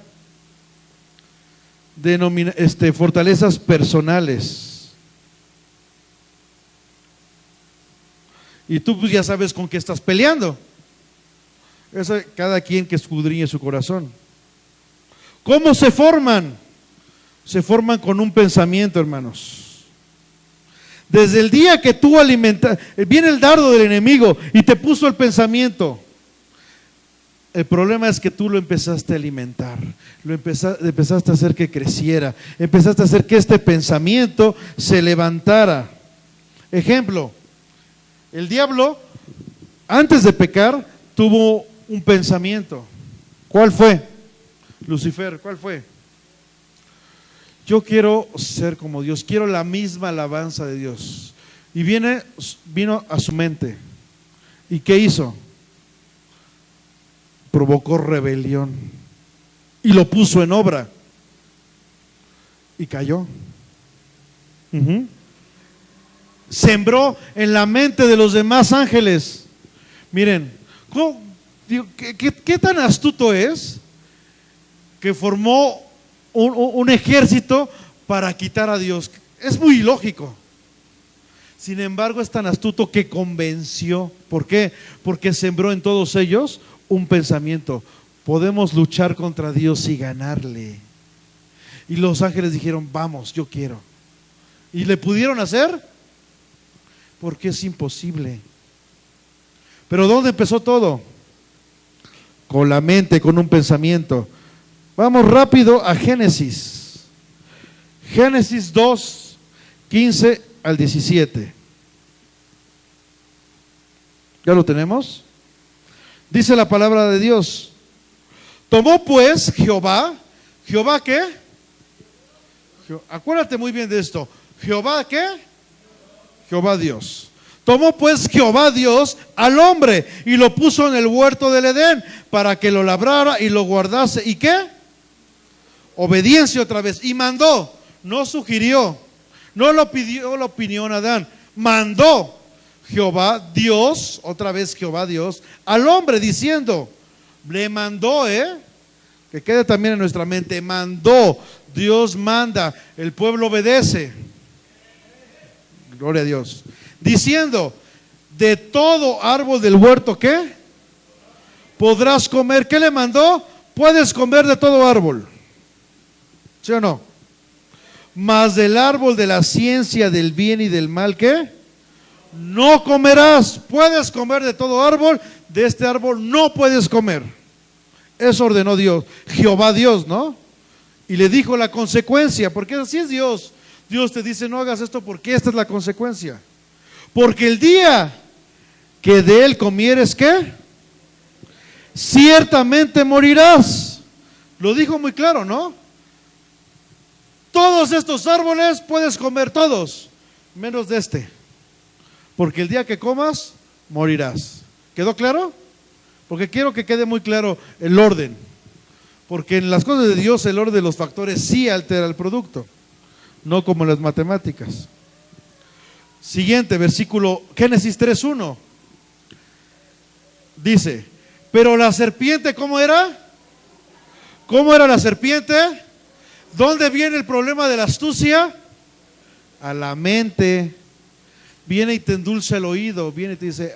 Fortalezas personales. Y tú pues ya sabes con qué estás peleando. Eso, cada quien que escudriñe su corazón. ¿Cómo se forman? Se forman con un pensamiento, hermanos. Desde el día que tú alimentas, viene el dardo del enemigo y te puso el pensamiento. El problema es que tú lo empezaste a alimentar, empezaste a hacer que creciera, empezaste a hacer que este pensamiento se levantara. Ejemplo, el diablo, antes de pecar, tuvo un pensamiento. ¿Cuál fue? Lucifer, ¿cuál fue? Yo quiero ser como Dios, quiero la misma alabanza de Dios. Y vino a su mente. ¿Y qué hizo? Provocó rebelión y lo puso en obra y cayó. Sembró en la mente de los demás ángeles. Miren, ¿qué tan astuto es que formó un ejército para quitar a Dios? Es muy ilógico. Sin embargo, es tan astuto que convenció. ¿Por qué? Porque sembró en todos ellos un pensamiento: podemos luchar contra Dios y ganarle. Y los ángeles dijeron, vamos, yo quiero. ¿Y le pudieron hacer? Porque es imposible. Pero ¿dónde empezó todo? Con la mente, con un pensamiento. Vamos rápido a Génesis. Génesis 2, 15 al 17. ¿Ya lo tenemos? Dice la palabra de Dios: tomó pues Jehová, ¿Jehová qué? Acuérdate muy bien de esto. ¿Jehová qué? Jehová Dios. Tomó pues Jehová Dios al hombre y lo puso en el huerto del Edén para que lo labrara y lo guardase. ¿Y qué? Obediencia otra vez. Y mandó, no sugirió, no lo pidió la opinión a Adán, mandó Jehová Dios, otra vez Jehová Dios, al hombre diciendo, le mandó, que quede también en nuestra mente, mandó, Dios manda, el pueblo obedece, gloria a Dios, diciendo, de todo árbol del huerto, ¿qué? Podrás comer. ¿Qué le mandó? Puedes comer de todo árbol, ¿sí o no? Mas del árbol de la ciencia del bien y del mal, ¿qué? No comerás. Puedes comer de todo árbol, de este árbol no puedes comer. Eso ordenó Dios, Jehová Dios, ¿no? Y le dijo la consecuencia, porque así es Dios. Dios te dice, no hagas esto porque esta es la consecuencia. Porque el día que de él comieres, ¿qué? Ciertamente morirás. Lo dijo muy claro, ¿no? Todos estos árboles puedes comer todos, menos de este. Porque el día que comas, morirás. ¿Quedó claro? Porque quiero que quede muy claro el orden. Porque en las cosas de Dios el orden de los factores sí altera el producto, no como en las matemáticas. Siguiente versículo, Génesis 3:1. Dice, pero la serpiente, ¿cómo era? ¿Cómo era la serpiente? ¿Dónde viene el problema de la astucia? A la mente. Viene y te endulza el oído, viene y te dice,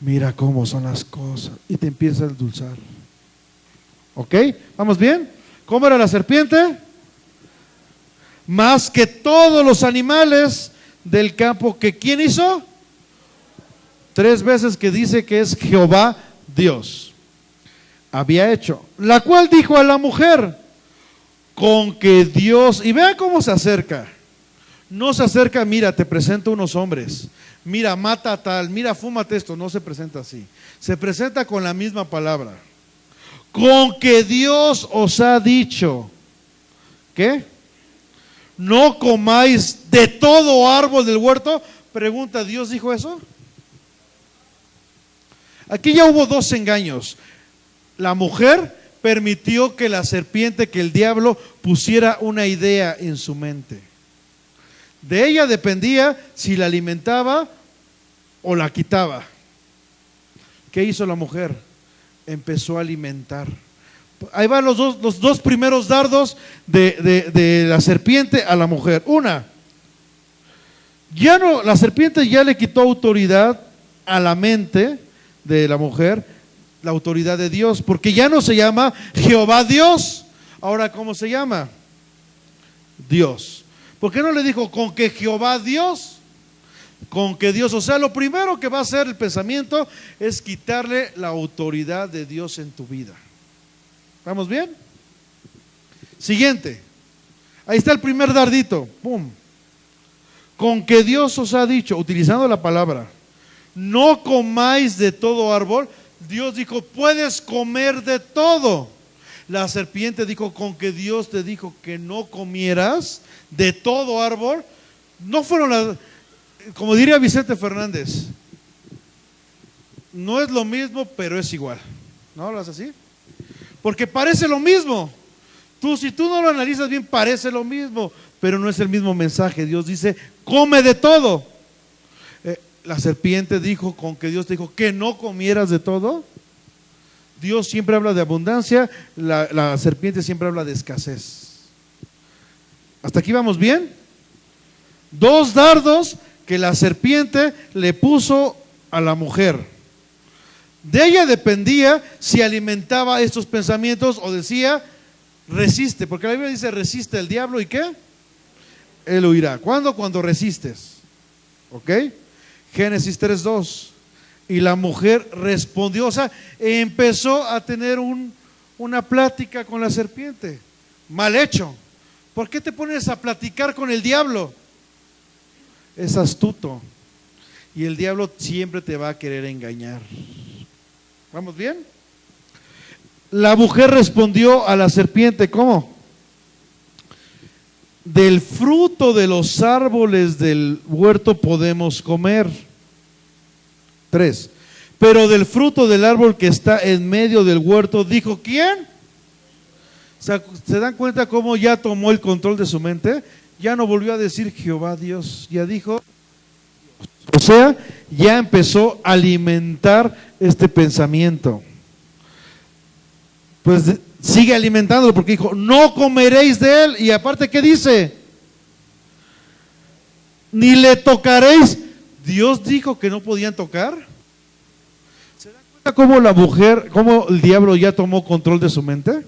mira cómo son las cosas, y te empieza a endulzar. ¿Ok? ¿Vamos bien? ¿Cómo era la serpiente? Más que todos los animales del campo, que ¿quién hizo? 3 veces que dice que es Jehová Dios. Había hecho, la cual dijo a la mujer, con que Dios, y vea cómo se acerca. No se acerca, mira, te presento unos hombres, mira, mata a tal, mira, fúmate esto. No se presenta así, se presenta con la misma palabra. Con que Dios os ha dicho, ¿qué? No comáis de todo árbol del huerto. Pregunta, ¿Dios dijo eso? Aquí ya hubo dos engaños. La mujer permitió que la serpiente, que el diablo pusiera una idea en su mente. De ella dependía si la alimentaba o la quitaba. ¿Qué hizo la mujer? Empezó a alimentar. Ahí van los dos primeros dardos de la serpiente a la mujer. Una, la serpiente ya le quitó autoridad a la mente de la mujer, la autoridad de Dios, porque ya no se llama Jehová Dios. Ahora, ¿cómo se llama? Dios. ¿Por qué no le dijo con que Jehová Dios? Con que Dios, o sea, lo primero que va a hacer el pensamiento es quitarle la autoridad de Dios en tu vida. ¿Vamos bien? Siguiente. Ahí está el primer dardito. ¡Pum! Con que Dios os ha dicho, utilizando la palabra, no comáis de todo árbol. Dios dijo, puedes comer de todo. La serpiente dijo, con que Dios te dijo que no comieras de todo árbol. No fueron las, como diría Vicente Fernández, no es lo mismo, pero es igual. ¿No hablas así? Porque parece lo mismo. Si tú no lo analizas bien, parece lo mismo, pero no es el mismo mensaje. Dios dice, come de todo. La serpiente dijo, con que Dios te dijo que no comieras de todo. Dios siempre habla de abundancia, la serpiente siempre habla de escasez. ¿Hasta aquí vamos bien? Dos dardos que la serpiente le puso a la mujer. De ella dependía si alimentaba estos pensamientos o decía, resiste, porque la Biblia dice, resiste el diablo, ¿y qué? Él huirá. ¿Cuándo? Cuando resistes. ¿Ok? Génesis 3:2. Y la mujer respondió, o sea, empezó a tener una plática con la serpiente. Mal hecho. ¿Por qué te pones a platicar con el diablo? Es astuto. Y el diablo siempre te va a querer engañar. ¿Vamos bien? La mujer respondió a la serpiente, ¿cómo? Del fruto de los árboles del huerto podemos comer. 3. Pero del fruto del árbol que está en medio del huerto, dijo, ¿quién? O sea, ¿se dan cuenta cómo ya tomó el control de su mente? Ya no volvió a decir Jehová Dios, ya dijo, o sea, ya empezó a alimentar este pensamiento. Pues sigue alimentándolo porque dijo, no comeréis de él. Y aparte, ¿qué dice? Ni le tocaréis. Dios dijo que no podían tocar. ¿Se dan cuenta cómo la mujer, cómo el diablo ya tomó control de su mente?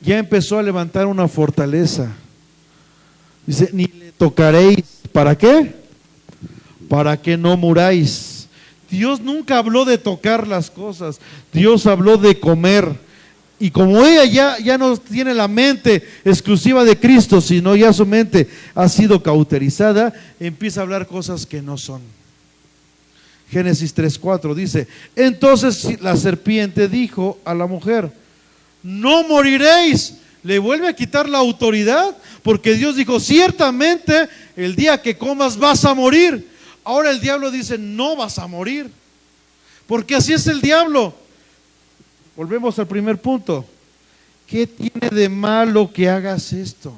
Ya empezó a levantar una fortaleza. Dice, ni le tocaréis. ¿Para qué? Para que no muráis. Dios nunca habló de tocar las cosas. Dios habló de comer. Y como ella ya no tiene la mente exclusiva de Cristo, sino ya su mente ha sido cauterizada, empieza a hablar cosas que no son. Génesis 3:4 dice, entonces la serpiente dijo a la mujer, no moriréis. Le vuelve a quitar la autoridad, porque Dios dijo, ciertamente el día que comas vas a morir. Ahora el diablo dice, no vas a morir, porque así es el diablo. Volvemos al primer punto. ¿Qué tiene de malo que hagas esto?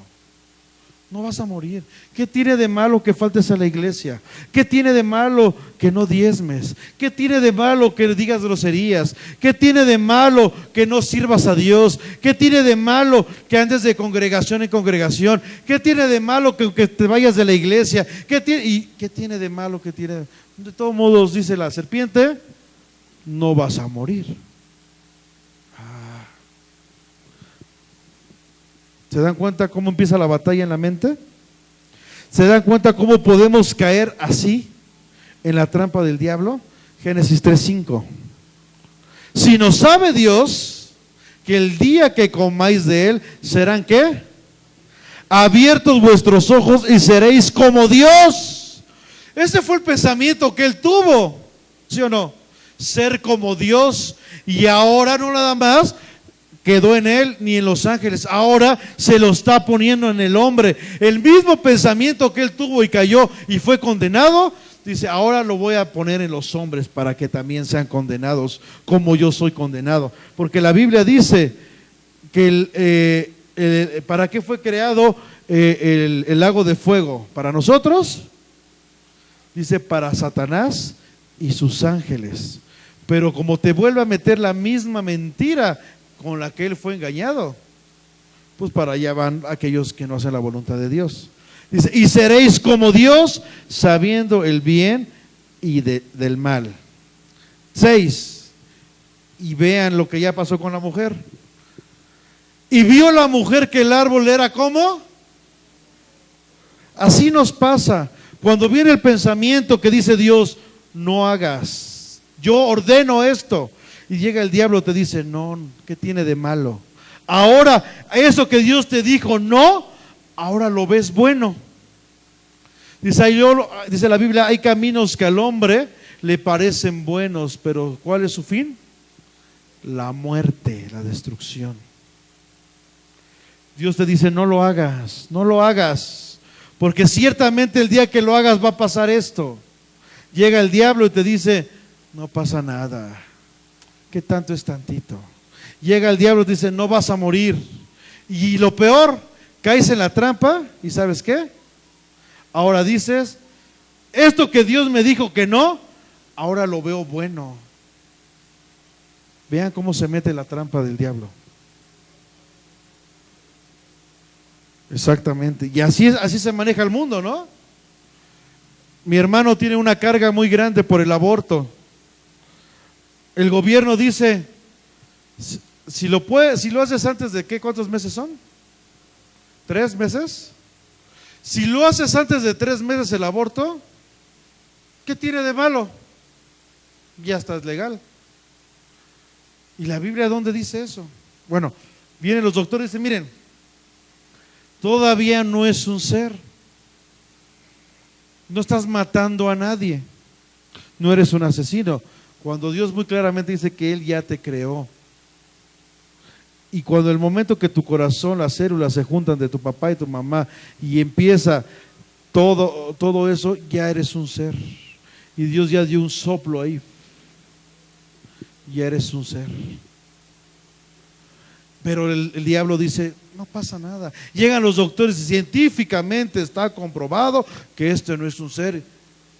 No vas a morir. ¿Qué tiene de malo que faltes a la iglesia? ¿Qué tiene de malo que no diezmes? ¿Qué tiene de malo que digas groserías? ¿Qué tiene de malo que no sirvas a Dios? ¿Qué tiene de malo que andes de congregación en congregación? ¿Qué tiene de malo que te vayas de la iglesia? ¿Qué tiene de malo que tiene? De todos modos, dice la serpiente, no vas a morir. ¿Se dan cuenta cómo empieza la batalla en la mente? ¿Se dan cuenta cómo podemos caer así en la trampa del diablo? Génesis 3:5. Si no sabe Dios que el día que comáis de él serán ¿qué? Abiertos vuestros ojos y seréis como Dios. Ese fue el pensamiento que él tuvo, ¿sí o no? Ser como Dios. Y ahora no nada más quedó en él ni en los ángeles, ahora se lo está poniendo en el hombre. El mismo pensamiento que él tuvo y cayó y fue condenado, dice, ahora lo voy a poner en los hombres para que también sean condenados como yo soy condenado. Porque la Biblia dice que ¿para qué fue creado el lago de fuego? ¿Para nosotros? Dice, para Satanás y sus ángeles. Pero como te vuelve a meter la misma mentira con la que él fue engañado, pues para allá van aquellos que no hacen la voluntad de Dios. Dice, y seréis como Dios, sabiendo el bien y del mal. 6. Y vean lo que ya pasó con la mujer. Y vio la mujer que el árbol era como. Así nos pasa. Cuando viene el pensamiento que dice Dios, no hagas, yo ordeno esto. Y llega el diablo y te dice, no, ¿qué tiene de malo? Ahora, eso que Dios te dijo, no, ahora lo ves bueno. Dice la Biblia, hay caminos que al hombre le parecen buenos, pero ¿cuál es su fin? La muerte, la destrucción. Dios te dice, no lo hagas, no lo hagas, porque ciertamente el día que lo hagas va a pasar esto. Llega el diablo y te dice, no pasa nada, ¿qué tanto es tantito? Llega el diablo y te dice, no vas a morir. Y lo peor, caes en la trampa y ¿sabes qué? Ahora dices, esto que Dios me dijo que no, ahora lo veo bueno. Vean cómo se mete la trampa del diablo. Exactamente. Y así se maneja el mundo, ¿no? Mi hermano tiene una carga muy grande por el aborto. El gobierno dice, si lo haces antes de ¿qué? ¿Cuántos meses son? ¿3 meses? Si lo haces antes de 3 meses el aborto, ¿qué tiene de malo? Ya está legal. ¿Y la Biblia dónde dice eso? Bueno, vienen los doctores y dicen, miren, todavía no es un ser. No estás matando a nadie. No eres un asesino. Cuando Dios muy claramente dice que Él ya te creó. Y cuando el momento que tu corazón, las células se juntan de tu papá y tu mamá y empieza todo eso, ya eres un ser. Y Dios ya dio un soplo ahí. Ya eres un ser. Pero el diablo dice, no pasa nada. Llegan los doctores y científicamente está comprobado que este no es un ser.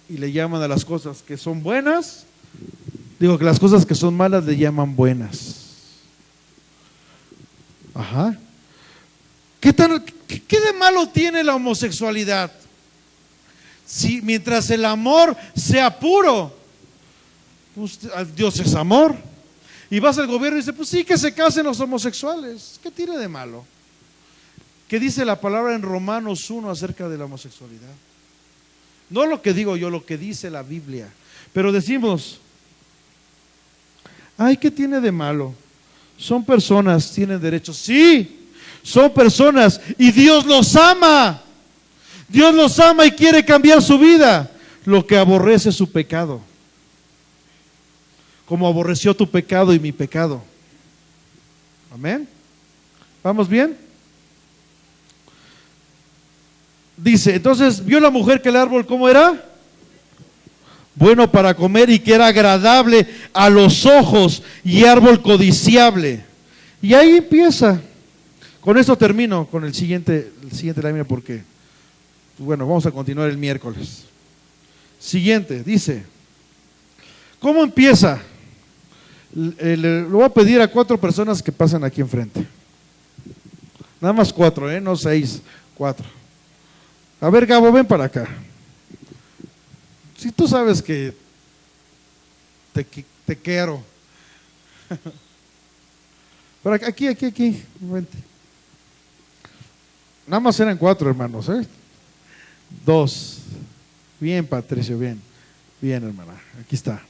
Y le llaman a las cosas que son buenas, digo que las cosas que son malas le llaman buenas. Ajá. ¿Qué de malo tiene la homosexualidad? Si mientras el amor sea puro, pues Dios es amor. Y vas al gobierno y dice, pues sí, que se casen los homosexuales. ¿Qué tiene de malo? ¿Qué dice la palabra en Romanos 1 acerca de la homosexualidad? No lo que digo yo, lo que dice la Biblia. Pero decimos, ay, ¿qué tiene de malo? Son personas, tienen derechos. Sí, son personas y Dios los ama. Dios los ama y quiere cambiar su vida. Lo que aborrece es su pecado. Como aborreció tu pecado y mi pecado. Amén. ¿Vamos bien? Dice, entonces vio la mujer que el árbol, ¿cómo era? Bueno para comer y que era agradable a los ojos y árbol codiciable. Y ahí empieza. Con esto termino con el siguiente lámina porque, bueno, vamos a continuar el miércoles. Siguiente, dice, ¿cómo empieza? Le voy a pedir a 4 personas que pasen aquí enfrente. Nada más 4, no 6, 4. A ver, Gabo, ven para acá. Si tú sabes que te quiero. Pero aquí, vente. Nada más eran 4, hermanos, 2. Bien, Patricio, bien. Bien, hermana, aquí está.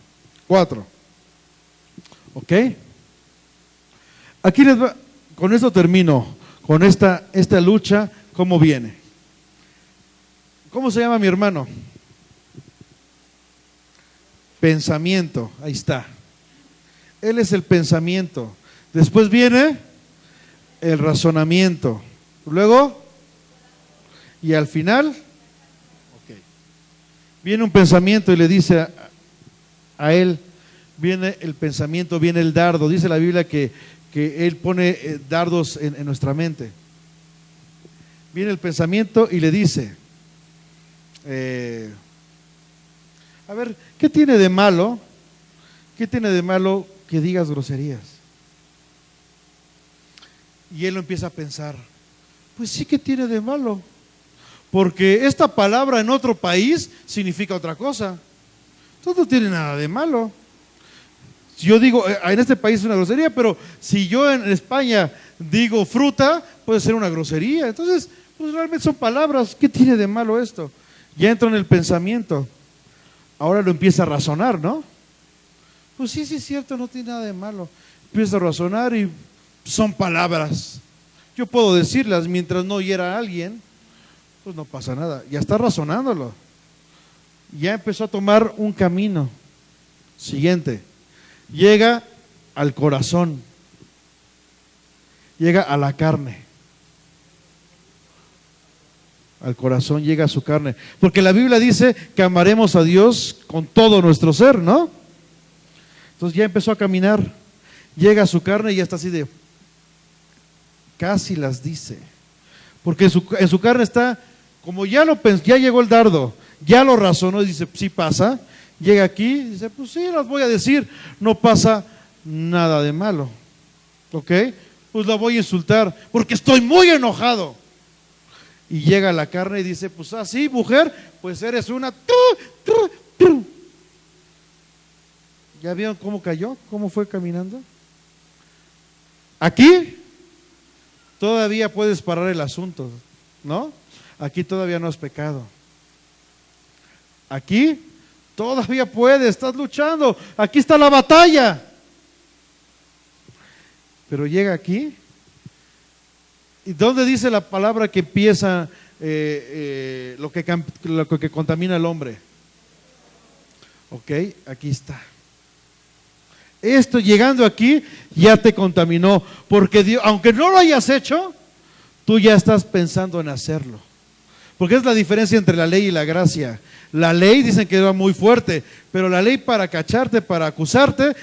4. ¿Ok? Aquí les va, con esto termino, con esta lucha, ¿cómo viene? ¿Cómo se llama mi hermano? Pensamiento, ahí está. Él es el pensamiento. Después viene el razonamiento. Luego, y al final, ok. Viene un pensamiento y le dice a él, viene el pensamiento, viene el dardo. Dice la Biblia que Él pone dardos en nuestra mente. Viene el pensamiento y le dice, a ver, ¿qué tiene de malo? ¿Qué tiene de malo que digas groserías? Y él lo empieza a pensar, pues sí que tiene de malo, porque esta palabra en otro país significa otra cosa. Entonces no tiene nada de malo. Si yo digo, en este país es una grosería, pero si yo en España digo fruta, puede ser una grosería. Entonces, pues realmente son palabras. ¿Qué tiene de malo esto? Ya entra en el pensamiento. Ahora lo empieza a razonar, ¿no? Pues sí, sí es cierto, no tiene nada de malo. Empieza a razonar y son palabras. Yo puedo decirlas mientras no hiera a alguien, pues no pasa nada. Ya está razonándolo. Ya empezó a tomar un camino. Siguiente. Llega al corazón. Llega a la carne. Al corazón llega a su carne. Porque la Biblia dice que amaremos a Dios con todo nuestro ser, ¿no? Entonces ya empezó a caminar. Llega a su carne y ya está así de... Casi las dice. Porque en su carne está, como ya lo pensó, ya llegó el dardo, ya lo razonó y dice, sí pasa. Llega aquí y dice, pues sí, las voy a decir, no pasa nada de malo. ¿Ok? Pues la voy a insultar porque estoy muy enojado. Y llega a la carne y dice, pues así, mujer, pues eres una... ¿Ya vieron cómo cayó? ¿Cómo fue caminando? Aquí todavía puedes parar el asunto, ¿no? Aquí todavía no es pecado. Aquí todavía puedes, estás luchando. Aquí está la batalla. Pero llega aquí. ¿Y dónde dice la palabra que empieza lo que contamina al hombre? Ok, aquí está. Esto llegando aquí ya te contaminó, porque Dios, aunque no lo hayas hecho, tú ya estás pensando en hacerlo. Porque es la diferencia entre la ley y la gracia. La ley dicen que va muy fuerte, pero la ley para cacharte, para acusarte,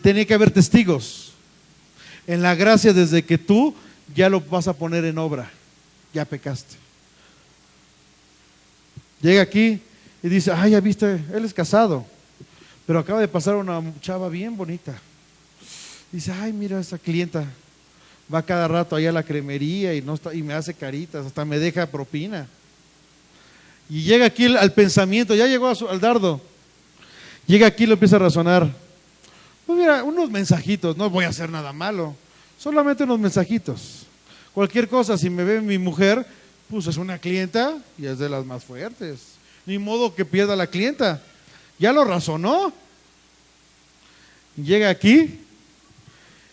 tiene que haber testigos. En la gracia, desde que tú ya lo vas a poner en obra, ya pecaste. Llega aquí y dice, ay, ya viste, él es casado, pero acaba de pasar una chava bien bonita. Dice, ay, mira esa clienta, va cada rato allá a la cremería y, no está, y me hace caritas, hasta me deja propina. Y llega aquí al pensamiento, ya llegó al dardo. Llega aquí y lo empieza a razonar. Pues mira, unos mensajitos, no voy a hacer nada malo, solamente unos mensajitos. Cualquier cosa, si me ve mi mujer, pues es una clienta y es de las más fuertes. Ni modo que pierda la clienta. Ya lo razonó. Llega aquí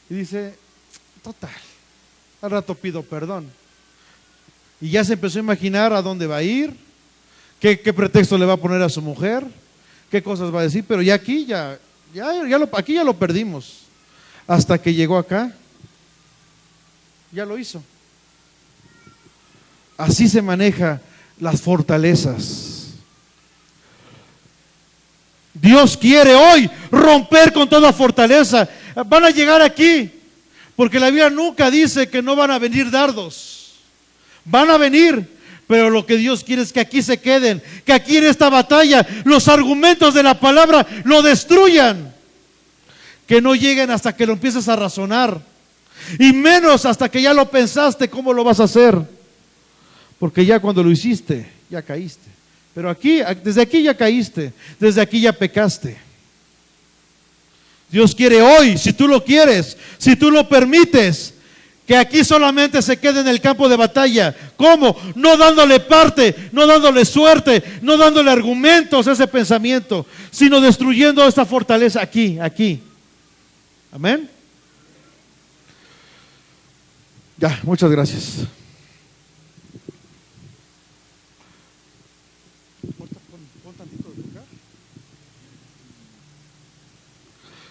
y dice, total, al rato pido perdón. Y ya se empezó a imaginar a dónde va a ir, qué pretexto le va a poner a su mujer, qué cosas va a decir, pero ya aquí aquí ya lo perdimos. Hasta que llegó acá, ya lo hizo. Así se maneja las fortalezas. Dios quiere hoy romper con toda fortaleza. Van a llegar aquí, porque la Biblia nunca dice que no van a venir dardos. Van a venir, pero lo que Dios quiere es que aquí se queden, que aquí en esta batalla los argumentos de la palabra lo destruyan. Que no lleguen hasta que lo empieces a razonar, y menos hasta que ya lo pensaste cómo lo vas a hacer. Porque ya cuando lo hiciste, ya caíste. Pero aquí, desde aquí ya caíste, desde aquí ya pecaste. Dios quiere hoy, si tú lo quieres, si tú lo permites, que aquí solamente se quede en el campo de batalla. ¿Cómo? No dándole parte, no dándole suerte, no dándole argumentos a ese pensamiento, sino destruyendo esta fortaleza aquí. Amén. Ya, muchas gracias.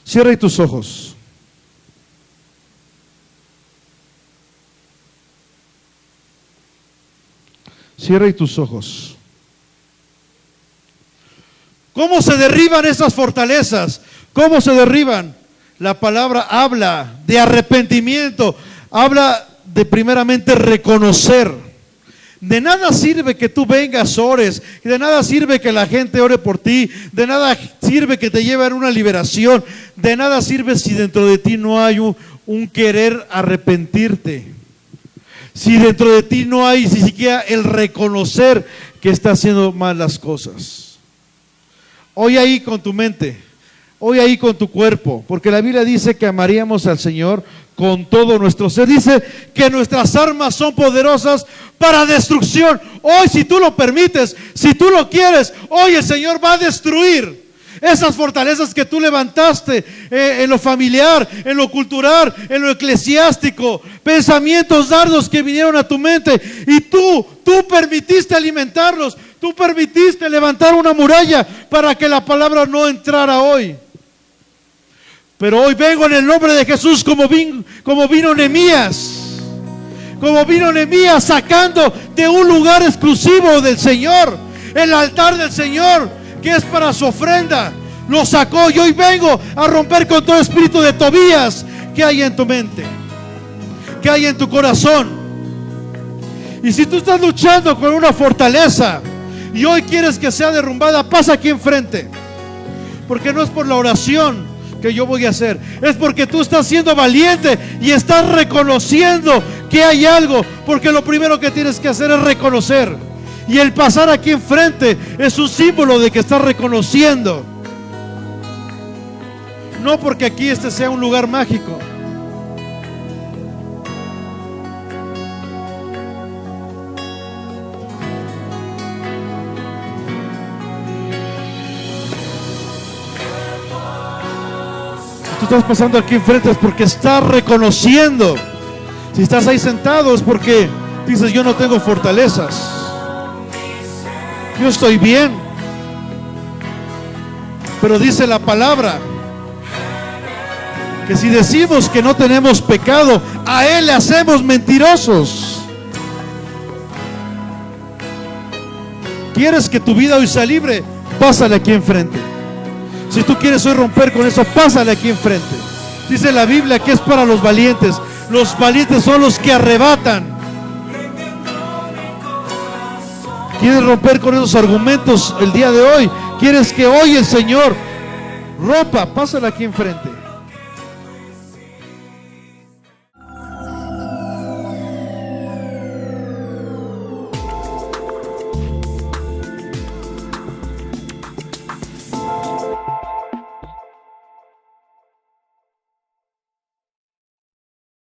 Cierra tus ojos. Cierra tus ojos. ¿Cómo se derriban esas fortalezas? ¿Cómo se derriban? La palabra habla de arrepentimiento, habla de primeramente reconocer. De nada sirve que tú vengas, ores, de nada sirve que la gente ore por ti, de nada sirve que te lleven una liberación, de nada sirve si dentro de ti no hay un querer arrepentirte, si dentro de ti no hay ni siquiera el reconocer que estás haciendo mal las cosas. Hoy ahí con tu mente, hoy ahí con tu cuerpo, porque la Biblia dice que amaríamos al Señor con todo nuestro ser. Dice que nuestras armas son poderosas para destrucción. Hoy, si tú lo permites, si tú lo quieres, hoy el Señor va a destruir esas fortalezas que tú levantaste en lo familiar, en lo cultural, en lo eclesiástico, pensamientos dardos que vinieron a tu mente y tú permitiste alimentarlos, tú permitiste levantar una muralla para que la palabra no entrara hoy. Pero hoy vengo en el nombre de Jesús como vino Nehemías, sacando de un lugar exclusivo del Señor, el altar del Señor, que es para su ofrenda. Lo sacó y hoy vengo a romper con todo espíritu de Tobías que hay en tu mente, que hay en tu corazón. Y si tú estás luchando con una fortaleza y hoy quieres que sea derrumbada, pasa aquí enfrente, porque no es por la oración que yo voy a hacer, es porque tú estás siendo valiente y estás reconociendo que hay algo, porque lo primero que tienes que hacer es reconocer, y el pasar aquí enfrente es un símbolo de que estás reconociendo, no porque aquí este sea un lugar mágico. Tú estás pasando aquí enfrente es porque estás reconociendo. Si estás ahí sentado es porque dices: yo no tengo fortalezas, yo estoy bien. Pero dice la palabra que si decimos que no tenemos pecado, a Él le hacemos mentirosos. ¿Quieres que tu vida hoy sea libre? Pásale aquí enfrente. Si tú quieres hoy romper con eso, pásale aquí enfrente. Dice la Biblia que es para los valientes. Los valientes son los que arrebatan. ¿Quieres romper con esos argumentos el día de hoy? ¿Quieres que hoy el Señor rompa? Pásale aquí enfrente.